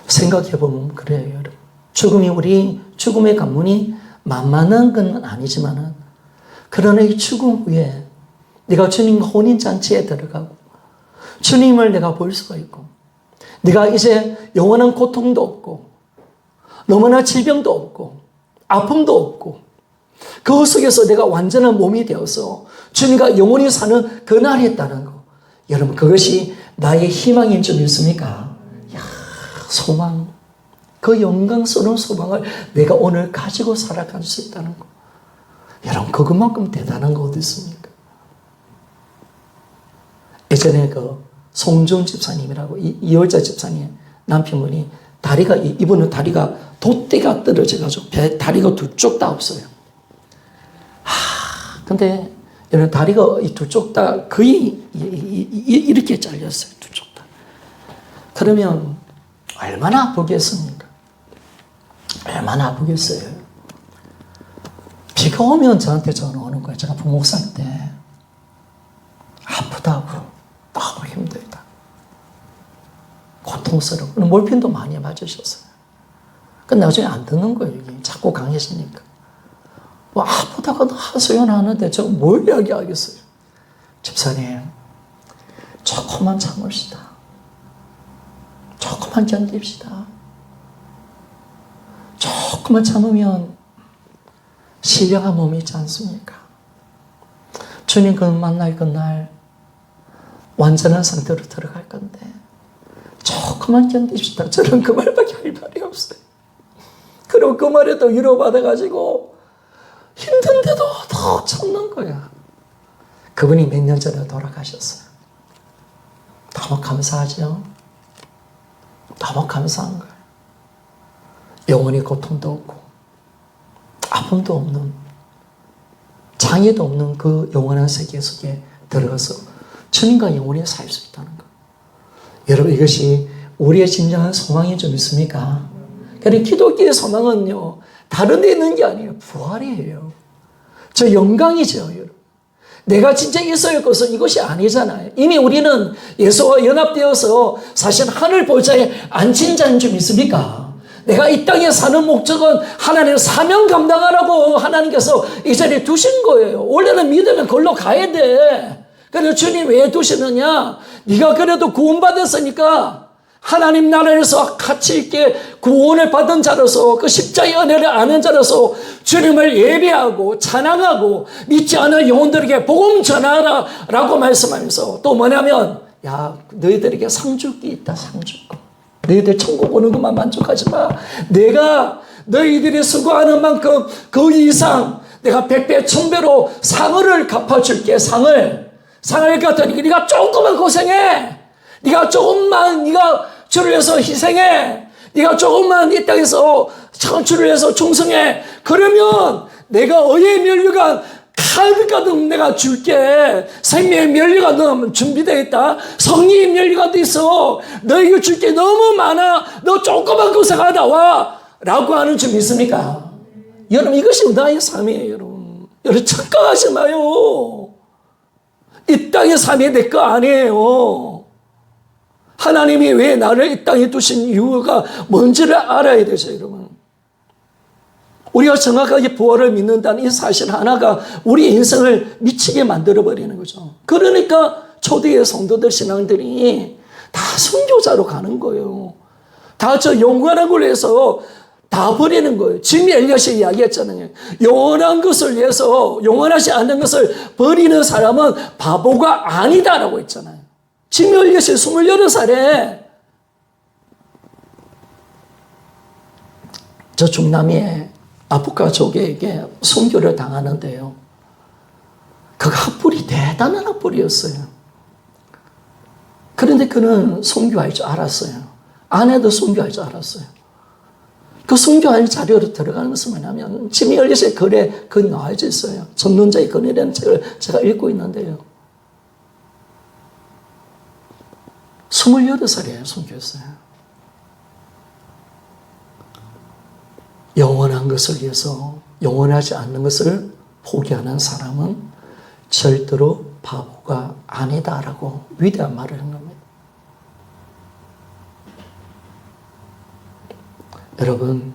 생각해보면 그래요, 여러분. 죽음의 관문이 만만한 건 아니지만은, 그러나 이 죽음 후에 내가 주님과 혼인잔치에 들어가고, 주님을 내가 볼 수가 있고, 내가 이제 영원한 고통도 없고, 너무나 질병도 없고, 아픔도 없고, 그 속에서 내가 완전한 몸이 되어서 주님과 영원히 사는 그날이 있다는 거. 여러분, 그것이 나의 희망인 줄 믿습니까? 소망, 그 영광스러운 소망을 내가 오늘 가지고 살아갈 수 있다는 거. 여러분, 그것만큼 대단한 거 어디 있습니까? 예전에 송준 집사님이라고 이월자 집사님 남편분이 이분은 다리가 돛대가 떨어져가지고 다리가 두 쪽 다 없어요. 근데 여러분 다리가 이 두 쪽 다 거의 이렇게 잘렸어요. 두 쪽 다. 그러면 얼마나 아프겠습니까? 얼마나 아프겠어요? 비가 오면 저한테 전화 오는 거예요. 제가 부목사일 때 아프다고, 너무 힘들다, 고통스럽고 몰핀도 많이 맞으셨어요. 근데 나중에 안 듣는 거예요. 이게 자꾸 강해지니까. 아프다고 하소연하는데 저 뭘 이야기하겠어요? 집사님, 조금만 참읍시다. 조금만 견딥시다. 조금만 참으면 신령한 몸이 있지 않습니까? 주님 만날 그날 완전한 상태로 들어갈 건데 조금만 견딥시다. 저는 그 말밖에 할 말이 없어요. 그리고 그 말에 또 위로받아가지고 힘든데도 더 참는 거야. 그분이 몇 년 전에 돌아가셨어요. 너무 감사하죠? 너무 감사한 거예요. 영원히 고통도 없고 아픔도 없는, 장애도 없는 그 영원한 세계 속에 들어가서 주님과 영원히 살 수 있다는 거. 여러분, 이것이 우리의 진정한 소망인 줄 믿습니까? 그러니까 기독교의 소망은요, 다른 데 있는 게 아니에요. 부활이에요. 저 영광이죠, 여러분. 내가 진짜 있어야 할 것은 이것이 아니잖아요. 이미 우리는 예수와 연합되어서 사실 하늘 보좌에 앉힌 자인 줄 믿습니까? 내가 이 땅에 사는 목적은 하나님의 사명 감당하라고 하나님께서 이 자리에 두신 거예요. 원래는 믿으면 걸로 가야 돼. 그래서 주님 왜 두시느냐? 네가 그래도 구원받았으니까 하나님 나라에서 가치 있게 구원을 받은 자로서 그 십자가의 은혜를 아는 자로서 주님을 예배하고 찬양하고 믿지 않은 영혼들에게 복음 전하라 라고 말씀하면서 또 뭐냐면 야 너희들에게 상주기 있다. 상주권. 너희들 천국 오는 것만 만족하지 마. 내가 너희들이 수고하는 만큼 그 이상 내가 100배 1000배로 상을 갚아줄게. 상을 갖더니 네가 조금만 고생해. 네가 조금만 네가 주를 위해서 희생해. 네가 조금만 이 땅에서 주를 위해서 충성해. 그러면 내가 의의 면류관 가득가득 내가 줄게. 생명의 면류관도 준비되어 있다. 성리의 면류관도 있어. 너에게 줄게 너무 많아. 너 조금만 고생하다 와. 라고 하는 줄 믿습니까? 여러분 이것이 나의 삶이에요. 여러분 착각하지 마요. 이 땅의 삶이 내 거 아니에요. 하나님이 왜 나를 이 땅에 두신 이유가 뭔지를 알아야 되죠, 여러분. 우리가 정확하게 부활을 믿는다는 이 사실 하나가 우리 인생을 미치게 만들어버리는 거죠. 그러니까 초대의 성도들 신앙들이 다 선교자로 가는 거예요. 다 저 영원한 걸 위해서 다 버리는 거예요. 짐 엘리엇이 이야기했잖아요. 영원한 것을 위해서 영원하지 않는 것을 버리는 사람은 바보가 아니다라고 했잖아요. 짐 엘리엇이 28살에 저 중남미의 아프가족에게 선교를 당하는데요. 그 학벌이 대단한 학벌이었어요. 그런데 그는 선교할 줄 알았어요. 아내도 선교할 줄 알았어요. 그 선교할 자료로 들어가는 것은 뭐냐면 짐 엘리엇의 글에 그 나와져 있어요. 전론자의 글이라는 책을 제가 읽고 있는데요. 28살이에요, 선교했어요. 영원한 것을 위해서 영원하지 않는 것을 포기하는 사람은 절대로 바보가 아니다라고 위대한 말을 한 겁니다. 여러분,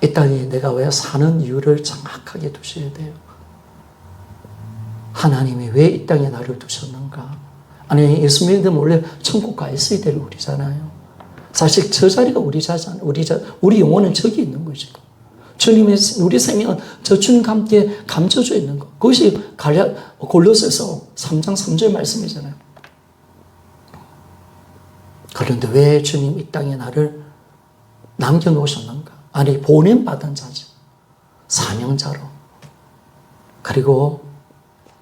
이 땅에 내가 왜 사는 이유를 정확하게 두셔야 돼요. 하나님이 왜 이 땅에 나를 두셨는가? 아니, 예수 믿으면 원래 천국 가 있어야 될 우리잖아요. 사실 저 자리가 우리 자잖아요. 우리 영혼은 저기 있는 거죠. 주님의, 우리 생명은 저 주님과 함께 감춰져 있는 거. 그것이 골로새서 3장 3절 말씀이잖아요. 그런데 왜 주님 이 땅에 나를 남겨놓으셨는가? 아니, 보냄받은 자죠. 사명자로. 그리고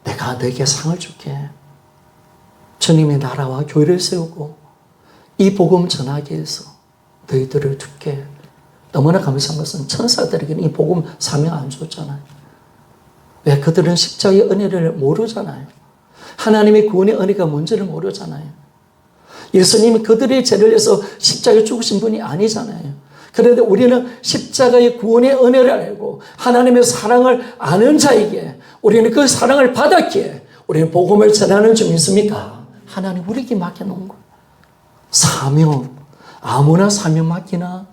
내가 너에게 상을 줄게. 주님의 나라와 교회를 세우고 이 복음 전하기 위해서 너희들을 둘게. 너무나 감사한 것은 천사들에게는 이 복음 사명 안 줬잖아요. 왜? 그들은 십자가의 은혜를 모르잖아요. 하나님의 구원의 은혜가 뭔지를 모르잖아요. 예수님이 그들의 죄를 위해서 십자가에 죽으신 분이 아니잖아요. 그런데 우리는 십자가의 구원의 은혜를 알고 하나님의 사랑을 아는 자에게 우리는 그 사랑을 받았기에 우리는 복음을 전하는 줄 믿습니까? 하나님 우리에게 맡겨놓은 거예요. 사명, 아무나 사명 맡기나?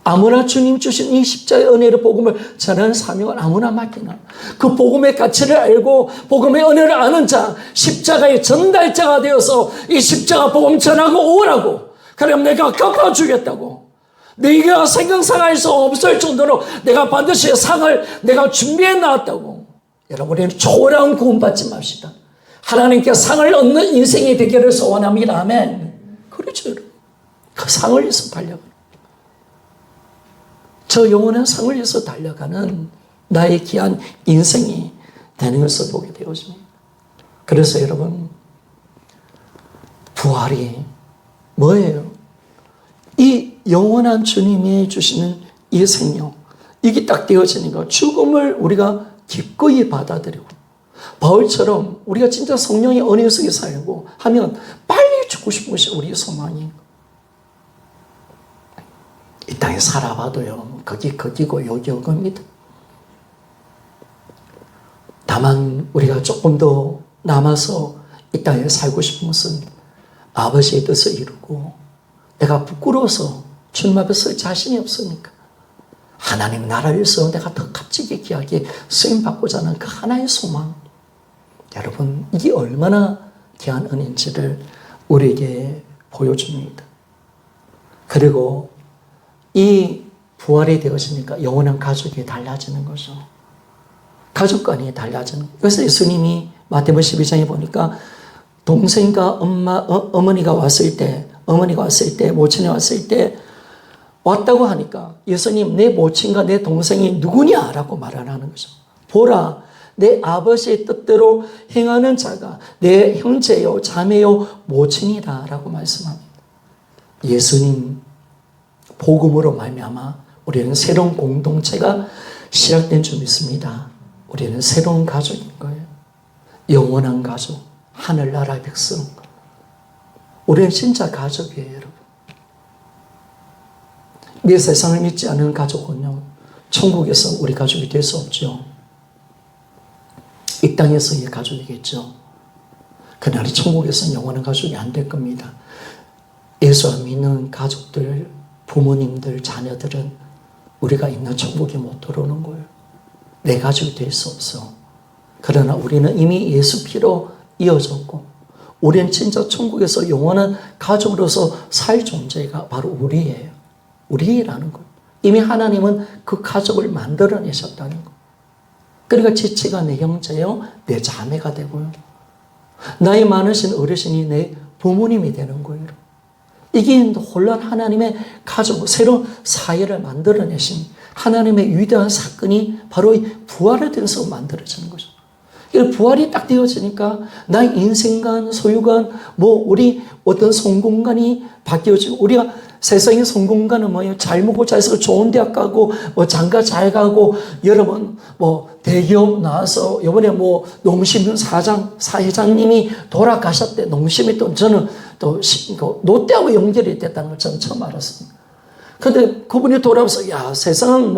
아무나 주님 주신 이 십자가의 은혜로 복음을 전하는 사명을 아무나 맡기나? 그 복음의 가치를 알고 복음의 은혜를 아는 자, 십자가의 전달자가 되어서 이 십자가 복음 전하고 오라고. 그럼 내가 갚아주겠다고. 네가 생각상할 수 없을 정도로 내가 반드시 상을 내가 준비해 놨다고. 여러분, 우리는 초라한 구원받지 맙시다. 하나님께 상을 얻는 인생이 되기를 소원합니다. 아멘. 그렇죠. 그 상을 위해서 달려가는. 저 영원한 상을 위해서 달려가는 나의 귀한 인생이 되는 것을 보게 되어집니다. 그래서 여러분, 부활이 뭐예요? 이 영원한 주님이 주시는 이 생명, 이게 딱 되어지는 거, 죽음을 우리가 기꺼이 받아들이고, 바울처럼 우리가 진짜 성령의 은혜 속에 살고 하면 빨리 죽고 싶은 것이 우리의 소망이에요. 이 땅에 살아봐도요, 거기고 여기입니다. 다만 우리가 조금 더 남아서 이 땅에 살고 싶은 것은 아버지의 뜻을 이루고, 내가 부끄러워서 주님 앞에 설 자신이 없으니까 하나님 나라를 위해서 내가 더 값지게 귀하게 쓰임받고자 하는 그 하나의 소망. 여러분, 이게 얼마나 귀한 은혜인지를 우리에게 보여줍니다. 그리고 이 부활이 되었으니까 영원한 가족이 달라지는 거죠. 가족관이 달라지는 거예요. 그래서 예수님이 마태복음 12장에 보니까 동생과 어머니가 왔을 때, 모친이 왔을 때 왔다고 하니까 예수님, 내 모친과 내 동생이 누구냐? 라고 말하는 거죠. 보라, 내 아버지의 뜻대로 행하는 자가 내 형제요, 자매요, 모친이다. 라고 말씀합니다. 예수님 복음으로 말미암아 우리는 새로운 공동체가 시작된 줄 믿습니다. 우리는 새로운 가족인 거예요. 영원한 가족, 하늘나라 백성. 우리는 진짜 가족이에요, 여러분. 이 세상을 믿지 않는 가족은요, 천국에서 우리 가족이 될 수 없죠. 이 땅에서의 가족이겠죠. 그날이 천국에서는 영원한 가족이 안 될 겁니다. 예수 안 믿는 가족들, 부모님들, 자녀들은 우리가 있는 천국에 못 들어오는 거예요. 내 가족이 될 수 없어. 그러나 우리는 이미 예수 피로 이어졌고, 우리는 진짜 천국에서 영원한 가족으로서 살 존재가 바로 우리예요. 우리라는 거예요. 이미 하나님은 그 가족을 만들어내셨다는 거예요. 그러니까 지치가 내 형제요, 내 자매가 되고요. 나이 많으신 어르신이 내 부모님이 되는 거예요. 이게 홀란 하나님의 가족, 새로운 사회를 만들어내신 하나님의 위대한 사건이 바로 이 부활에 대해서 만들어지는 거죠. 부활이 딱 되어지니까 나의 인생관, 소유관, 우리 어떤 성공관이 바뀌어지고, 우리가 세상의 성공관은 뭐예요? 잘 먹고 잘 살고 좋은 대학 가고, 장가 잘 가고, 여러분, 대기업 나와서, 이번에 농심 사회장님이 돌아가셨대. 농심이 저는 롯데하고 연결이 됐다는 걸 저는 처음 알았습니다. 근데 그분이 돌아와서, 세상은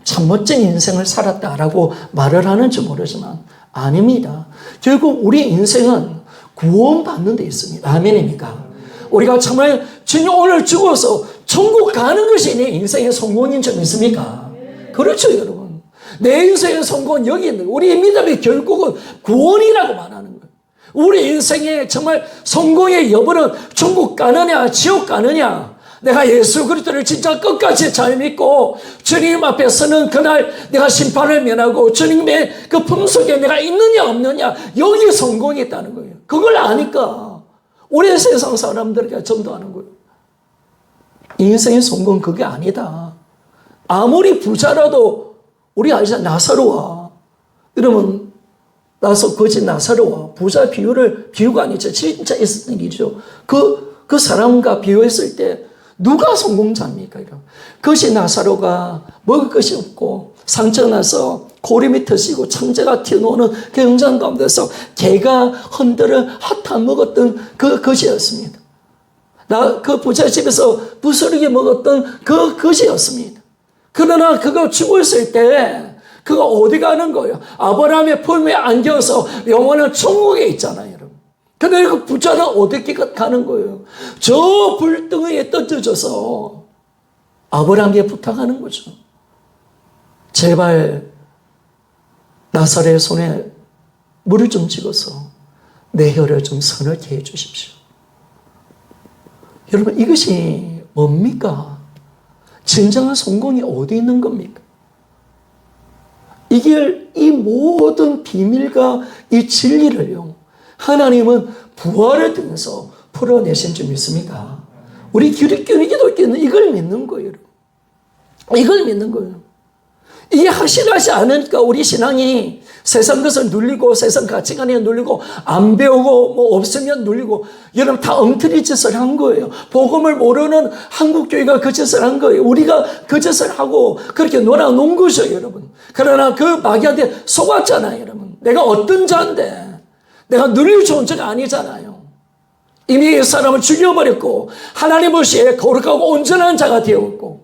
참 멋진 인생을 살았다라고 말을 하는지 모르지만, 아닙니다. 결국 우리 인생은 구원받는 데 있습니다. 아멘입니까? 우리가 정말 주님 오늘 죽어서 천국 가는 것이 내 인생의 성공인 줄 믿습니까? 그렇죠, 여러분. 내 인생의 성공은 여기 있는 거예요. 우리의 믿음이 결국은 구원이라고 말하는 거예요. 우리 인생의 정말 성공의 여부는 천국 가느냐, 지옥 가느냐. 내가 예수 그리스도를 진짜 끝까지 잘 믿고 주님 앞에 서는 그날 내가 심판을 면하고 주님의 그 품속에 내가 있느냐 없느냐, 여기 성공이 있다는 거예요. 그걸 아니까 우리 세상 사람들에게 전도하는 거예요. 인생의 성공 그게 아니다. 아무리 부자라도 우리 알잖아. 나사로와, 여러분, 거짓 나사로와 부자 비유가 아니죠. 진짜 있었던 일이죠. 그 사람과 비유했을 때 누가 성공자입니까? 그것이 나사로가 먹을 것이 없고 상처나서 고림이 터지고 창자가 튀어나오는 그 영장 가운데서 개가 흔들어 핫하 먹었던 그 것이었습니다. 그 부자 집에서 부스러기 먹었던 그 것이었습니다. 그러나 그가 죽었을 때 그가 어디 가는 거예요? 아브라함의 품에 안겨서 영원한 천국에 있잖아요. 근데 그 부자는 어떻게 가는 거예요? 저 불덩이에 던져져서 아브라함에게 부탁하는 거죠. 제발 나사로의 손에 물을 좀 찍어서 내 혀를 좀 서늘게 해 주십시오. 여러분, 이것이 뭡니까? 진정한 성공이 어디 있는 겁니까? 이 모든 비밀과 이 진리를요, 하나님은 부활을 통해서 풀어내신 줄 믿습니까? 우리 기독교는 이걸 믿는 거예요. 이걸 믿는 거예요. 이게 확실하지 않으니까 우리 신앙이 세상 것을 눌리고 세상 가치관에 눌리고 안 배우고 없으면 눌리고, 여러분 다 엉터리 짓을 한 거예요. 복음을 모르는 한국교회가 그 짓을 한 거예요. 우리가 그 짓을 하고 그렇게 놀아놓은 거죠, 여러분. 그러나 그 마귀한테 속았잖아요, 여러분. 내가 어떤 자인데 내가 누릴 존재가 아니잖아요. 이미 이 사람을 죽여버렸고 하나님 없이 거룩하고 온전한 자가 되었고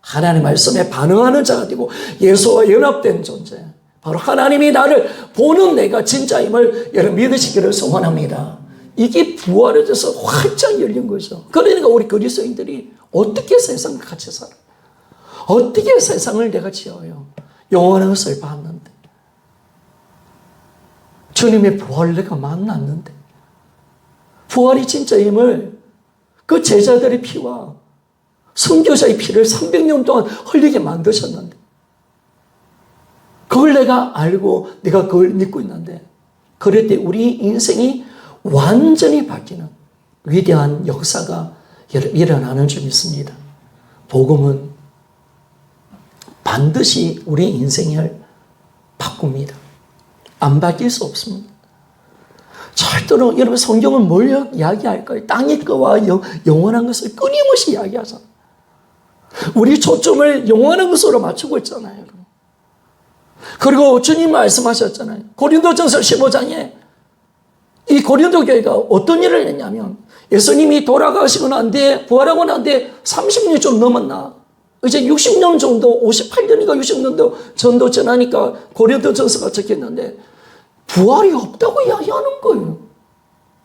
하나님 말씀에 반응하는 자가 되고 예수와 연합된 존재, 바로 하나님이 나를 보는 내가 진짜임을 여러분 믿으시기를 소원합니다. 이게 부활에 대해서 활짝 열린 거죠. 그러니까 우리 그리스도인들이 어떻게 세상과 같이 살아요? 어떻게 세상을 내가 지어요? 영원한 것을 봤는데, 주님의 부활을 내가 만났는데, 부활이 진짜임을 그 제자들의 피와 선교사의 피를 300년 동안 흘리게 만드셨는데, 그걸 내가 알고 내가 그걸 믿고 있는데, 그럴 때 우리 인생이 완전히 바뀌는 위대한 역사가 일어나는 줄 믿습니다. 복음은 반드시 우리 인생을 바꿉니다. 안 바뀔 수 없습니다. 절대로 여러분 성경은 뭘 이야기할까요? 땅의 거와 영원한 것을 끊임없이 이야기하잖아요. 우리 초점을 영원한 것으로 맞추고 있잖아요. 그리고 주님 말씀하셨잖아요. 고린도전서 15장에 이 고린도 교회가 어떤 일을 했냐면, 예수님이 돌아가시고 난 뒤에, 부활하고 난 뒤에 30년 좀 넘었나, 이제 60년 정도, 58년인가 60년도 전도 전하니까 고린도전서가 적혔는데 부활이 없다고 이야기하는 거예요.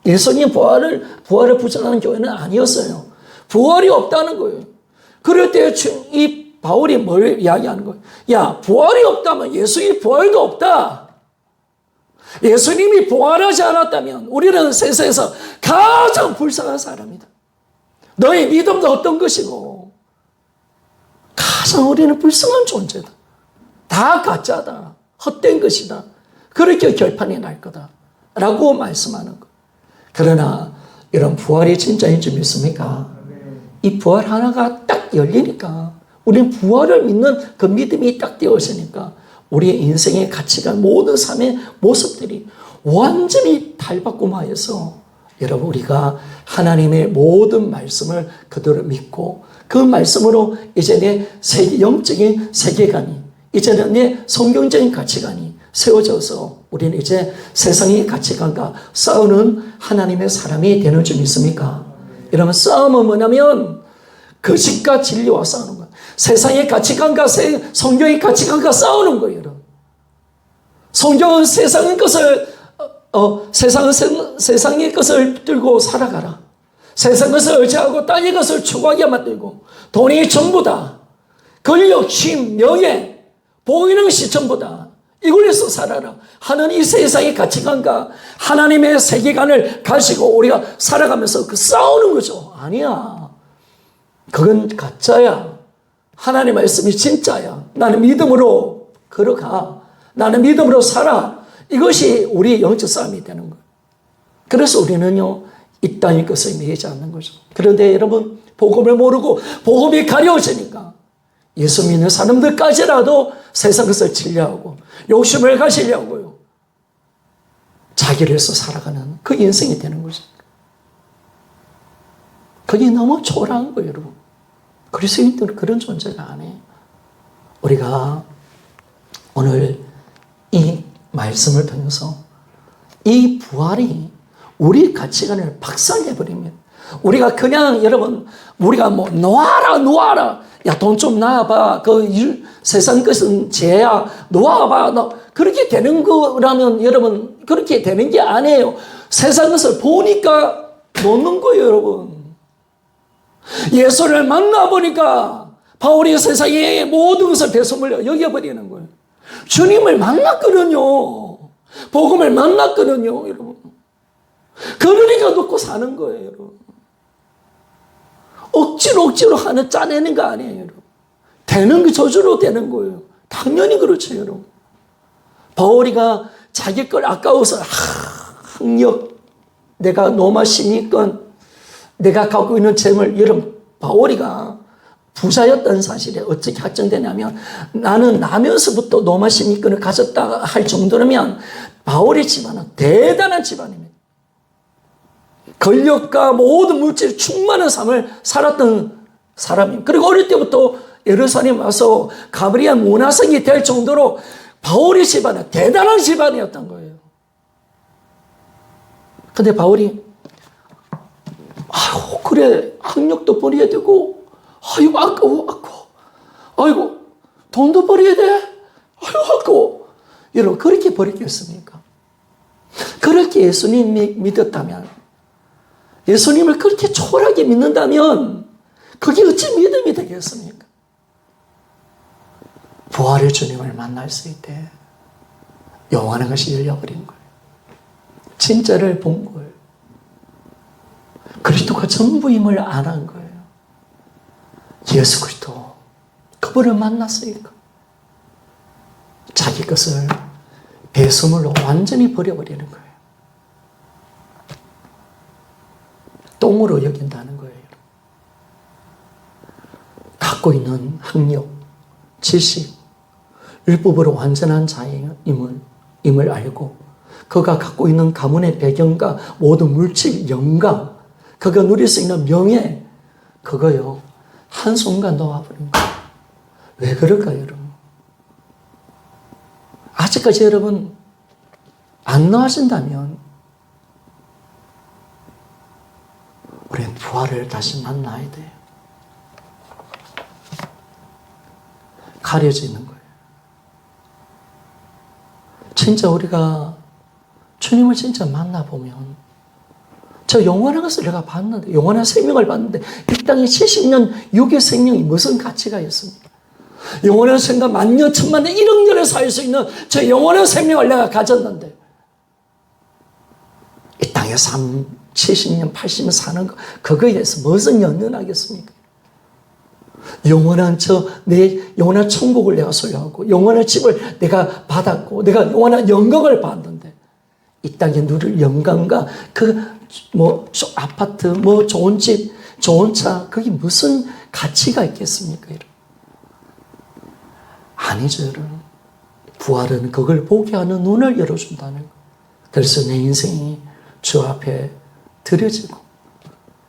예수님 부활을 부정하는 교회는 아니었어요. 부활이 없다는 거예요. 그럴 때 이 바울이 뭘 이야기하는 거예요? 야, 부활이 없다면 예수의 부활도 없다. 예수님이 부활하지 않았다면 우리는 세상에서 가장 불쌍한 사람이다. 너의 믿음도 어떤 것이고 가장 우리는 불쌍한 존재다. 다 가짜다. 헛된 것이다. 그렇게 결판이 날 거다. 라고 말씀하는 것. 그러나 이런 부활이 진짜인 줄 믿습니까? 이 부활 하나가 딱 열리니까, 우리는 부활을 믿는 그 믿음이 딱 되었으니까 우리의 인생의 가치관, 모든 삶의 모습들이 완전히 탈바꿈하여서, 여러분 우리가 하나님의 모든 말씀을 그대로 믿고 그 말씀으로 이제 내 영적인 세계관이, 이제는 내 성경적인 가치관이 세워져서 우리는 이제 세상의 가치관과 싸우는 하나님의 사람이 되는 줄 믿습니까? 여러분, 싸움은 뭐냐면 거짓과 진리와 싸우는 거예요. 세상의 가치관과 성경의 가치관과 싸우는 거예요. 여러분. 성경은 세상의 것을 세상의 것을 들고 살아가라. 세상 것을 의지하고 땅의 것을 추구하게 만들고, 돈이 전부다. 권력, 힘, 명예, 보이는 것이 전부다. 이걸 위해서 살아라 하는 이 세상의 가치관과 하나님의 세계관을 가지고 우리가 살아가면서 그 싸우는 거죠. 아니야. 그건 가짜야. 하나님의 말씀이 진짜야. 나는 믿음으로 걸어가. 나는 믿음으로 살아. 이것이 우리의 영적 싸움이 되는 거예요. 그래서 우리는요, 이 땅의 것을 매이지 않는 거죠. 그런데 여러분, 복음을 모르고 복음이 가려워지니까 예수 믿는 사람들까지라도 세상 것을 진리하고 욕심을 가시려고요, 자기를 위해서 살아가는 그 인생이 되는 거죠. 그게 너무 초라한 거예요, 여러분. 그리스도인들은 그런 존재가 아니에요. 우리가 오늘 이 말씀을 통해서 이 부활이 우리 가치관을 박살내버립니다. 우리가 그냥, 여러분, 우리가 뭐 놓아라. 야, 돈 좀 놔봐. 세상 것은 죄야. 놓아봐. 그렇게 되는 거라면, 여러분, 그렇게 되는 게 아니에요. 세상 것을 보니까 놓는 거예요, 여러분. 예수를 만나보니까 바울이 세상의 모든 것을 배설물로 여겨버리는 거예요. 주님을 만났거든요. 복음을 만났거든요, 여러분. 그러니까 놓고 사는 거예요, 여러분. 억지로 하는, 짜내는 거 아니에요, 여러분. 되는 게 저주로 되는 거예요. 당연히 그렇죠, 여러분. 바울이가 자기 걸 아까워서, 학력, 내가 노마심이건 내가 갖고 있는 재물, 여러분, 바울이가 부자였다는 사실이 어떻게 확정되냐면, 나는 나면서부터 노마심이건을 가졌다 할 정도라면 바울의 집안은 대단한 집안입니다. 권력과 모든 물질 충만한 삶을 살았던 사람입니다. 그리고 어릴 때부터 예루살렘 와서 가브리엘 문화생이 될 정도로 바울의 집안은 대단한 집안이었던 거예요. 근데 바울이, 아이고, 그래, 학력도 버려야 되고, 아이고, 아까워. 아이고, 돈도 버려야 돼. 아이고, 아까워. 여러분, 그렇게 버리겠습니까? 그렇게 예수님 믿었다면, 예수님을 그렇게 초라하게 믿는다면 그게 어찌 믿음이 되겠습니까? 부활의 주님을 만날 수 있대. 영원한 것이 열려버린 거예요. 진짜를 본 거예요. 그리스도가 전부임을 아는 거예요. 예수 그리스도, 그분을 만났으니까 자기 것을 배설물로 완전히 버려버리는 거예요. 똥으로 여긴다는 거예요. 갖고 있는 학력, 지식, 율법으로 완전한 자임을 알고 그가 갖고 있는 가문의 배경과 모든 물질, 영광, 그가 누릴 수 있는 명예, 그거요 한순간 놓아버린 거예요. 왜 그럴까요, 여러분? 아직까지 여러분 안 놓아진다면 우리는 부활을 다시 만나야 돼요. 가려져 있는 거예요. 진짜 우리가 주님을 진짜 만나보면 저 영원한 것을 내가 봤는데, 영원한 생명을 봤는데 이 땅에 70년 육의 생명이 무슨 가치가 있습니까? 영원한 생각 만년 천만년 1억 년을 살 수 있는 저 영원한 생명을 내가 가졌는데 이 땅에 70년 80년 사는 거 그거에 대해서 무슨 연연하겠습니까? 영원한 내 영원한 천국을 내가 소유하고 영원한 집을 내가 받았고 내가 영원한 영광을 받았는데 이 땅에 누릴 영광과 아파트, 좋은 집, 좋은 차, 그게 무슨 가치가 있겠습니까, 여러분? 아니죠, 여러분. 부활은 그걸 보게 하는 눈을 열어준다는 거예요. 그래서 내 인생이 주 앞에 드려지고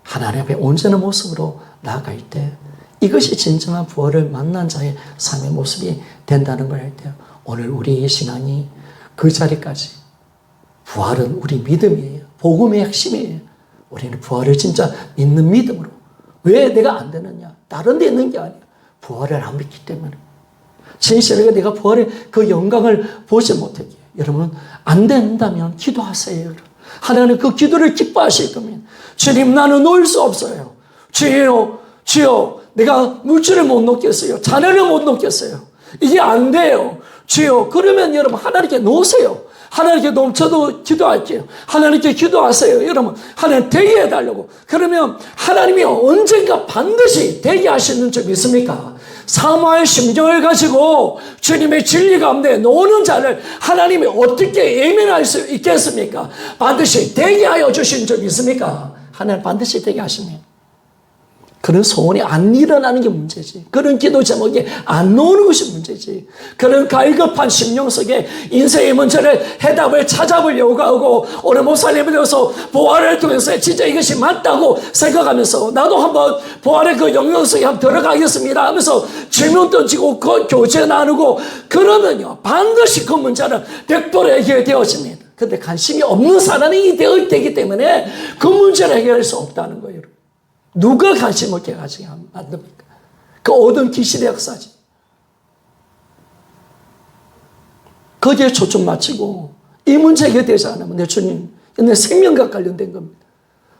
하나님 앞에 온전한 모습으로 나아갈 때 이것이 진정한 부활을 만난 자의 삶의 모습이 된다는 걸 할 때 오늘 우리의 신앙이 그 자리까지 부활은 우리 믿음이에요. 복음의 핵심이에요. 우리는 부활을 진짜 믿는 믿음으로. 왜 내가 안 되느냐? 다른 데 있는 게 아니야. 부활을 안 믿기 때문에. 진실하게 내가 부활의 그 영광을 보지 못했기에. 여러분, 안 된다면 기도하세요. 여러분. 하나님 그 기도를 기뻐하실 겁니다. 주님, 나는 놓을 수 없어요. 주여, 내가 물질을 못 놓겠어요. 자녀를 못 놓겠어요. 이게 안 돼요. 주여, 그러면 여러분 하나님께 놓으세요. 하나님께 놓으면 저도 기도할게요. 하나님께 기도하세요. 여러분, 하나님 되게 해달라고. 그러면 하나님이 언젠가 반드시 되게 하시는 줄 믿습니까? 사모할 심정을 가지고 주님의 진리 가운데 노는 자를 하나님이 어떻게 예민할 수 있겠습니까? 반드시 되게 하여 주신 줄 믿습니까? 하나님 반드시 되게 하십니다. 그런 소원이 안 일어나는 게 문제지. 그런 기도 제목이 안 나오는 것이 문제지. 그런 갈급한 심령 속에 인생의 문제를 해답을 찾아보려고 하고 오늘 목사님에 대해서 부활을 통해서 진짜 이것이 맞다고 생각하면서 나도 한번 부활의 그 영역 속에 한번 들어가겠습니다 하면서 질문 던지고 그 교제 나누고 그러면요 반드시 그 문제는 100% 해결되어집니다. 근데 관심이 없는 사람이 되기 때문에 그 문제를 해결할 수 없다는 거예요. 누가 관심 없게 가지게 만듭니까? 그 어두운 귀신의 역사지. 거기에 초점 맞추고 이 문제 해결되지 않으면 내 주님, 내 생명과 관련된 겁니다.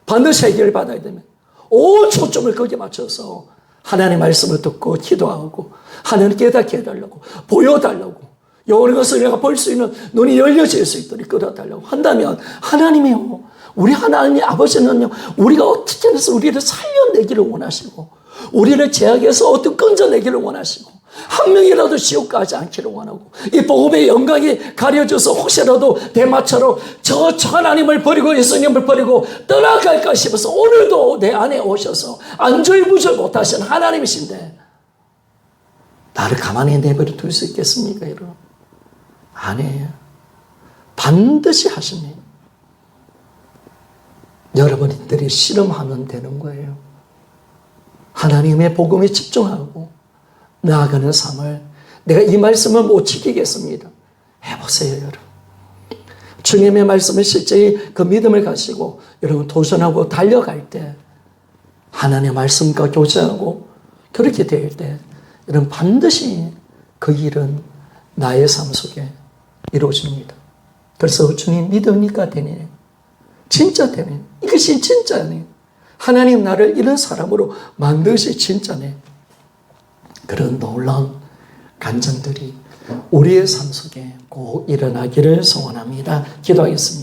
반드시 해결을 받아야 되면 온 초점을 거기에 맞춰서 하나님의 말씀을 듣고 기도하고 하나님 깨닫게 해달라고 보여달라고 영원한 것을 내가 볼 수 있는 눈이 열려질 수 있도록 끌어달라고 한다면 하나님이요. 우리 하나님의 아버지는요, 우리가 어떻게 해서 우리를 살려내기를 원하시고, 우리를 죄악에서 어떻게 끊어내기를 원하시고, 한 명이라도 지옥 가지 않기를 원하고, 이 복음의 영광이 가려져서 혹시라도 대마처럼 저 하나님을 버리고 예수님을 버리고 떠나갈까 싶어서 오늘도 내 안에 오셔서 안절부절 못하시는 하나님이신데, 나를 가만히 내버려 둘 수 있겠습니까, 여러분? 아니에요. 반드시 하십니다. 여러분들이 실험하면 되는 거예요. 하나님의 복음에 집중하고 나아가는 삶을 내가 이 말씀을 못 지키겠습니다. 해보세요, 여러분. 주님의 말씀을 실제 그 믿음을 가지고 여러분 도전하고 달려갈 때 하나님의 말씀과 교제하고 그렇게 될 때 여러분 반드시 그 일은 나의 삶 속에 이루어집니다. 그래서 주님 믿으니까 되네. 진짜 되네. 이것이 진짜네. 하나님 나를 이런 사람으로 만드시 진짜네. 그런 놀라운 간증들이 우리의 삶 속에 꼭 일어나기를 소원합니다. 기도하겠습니다.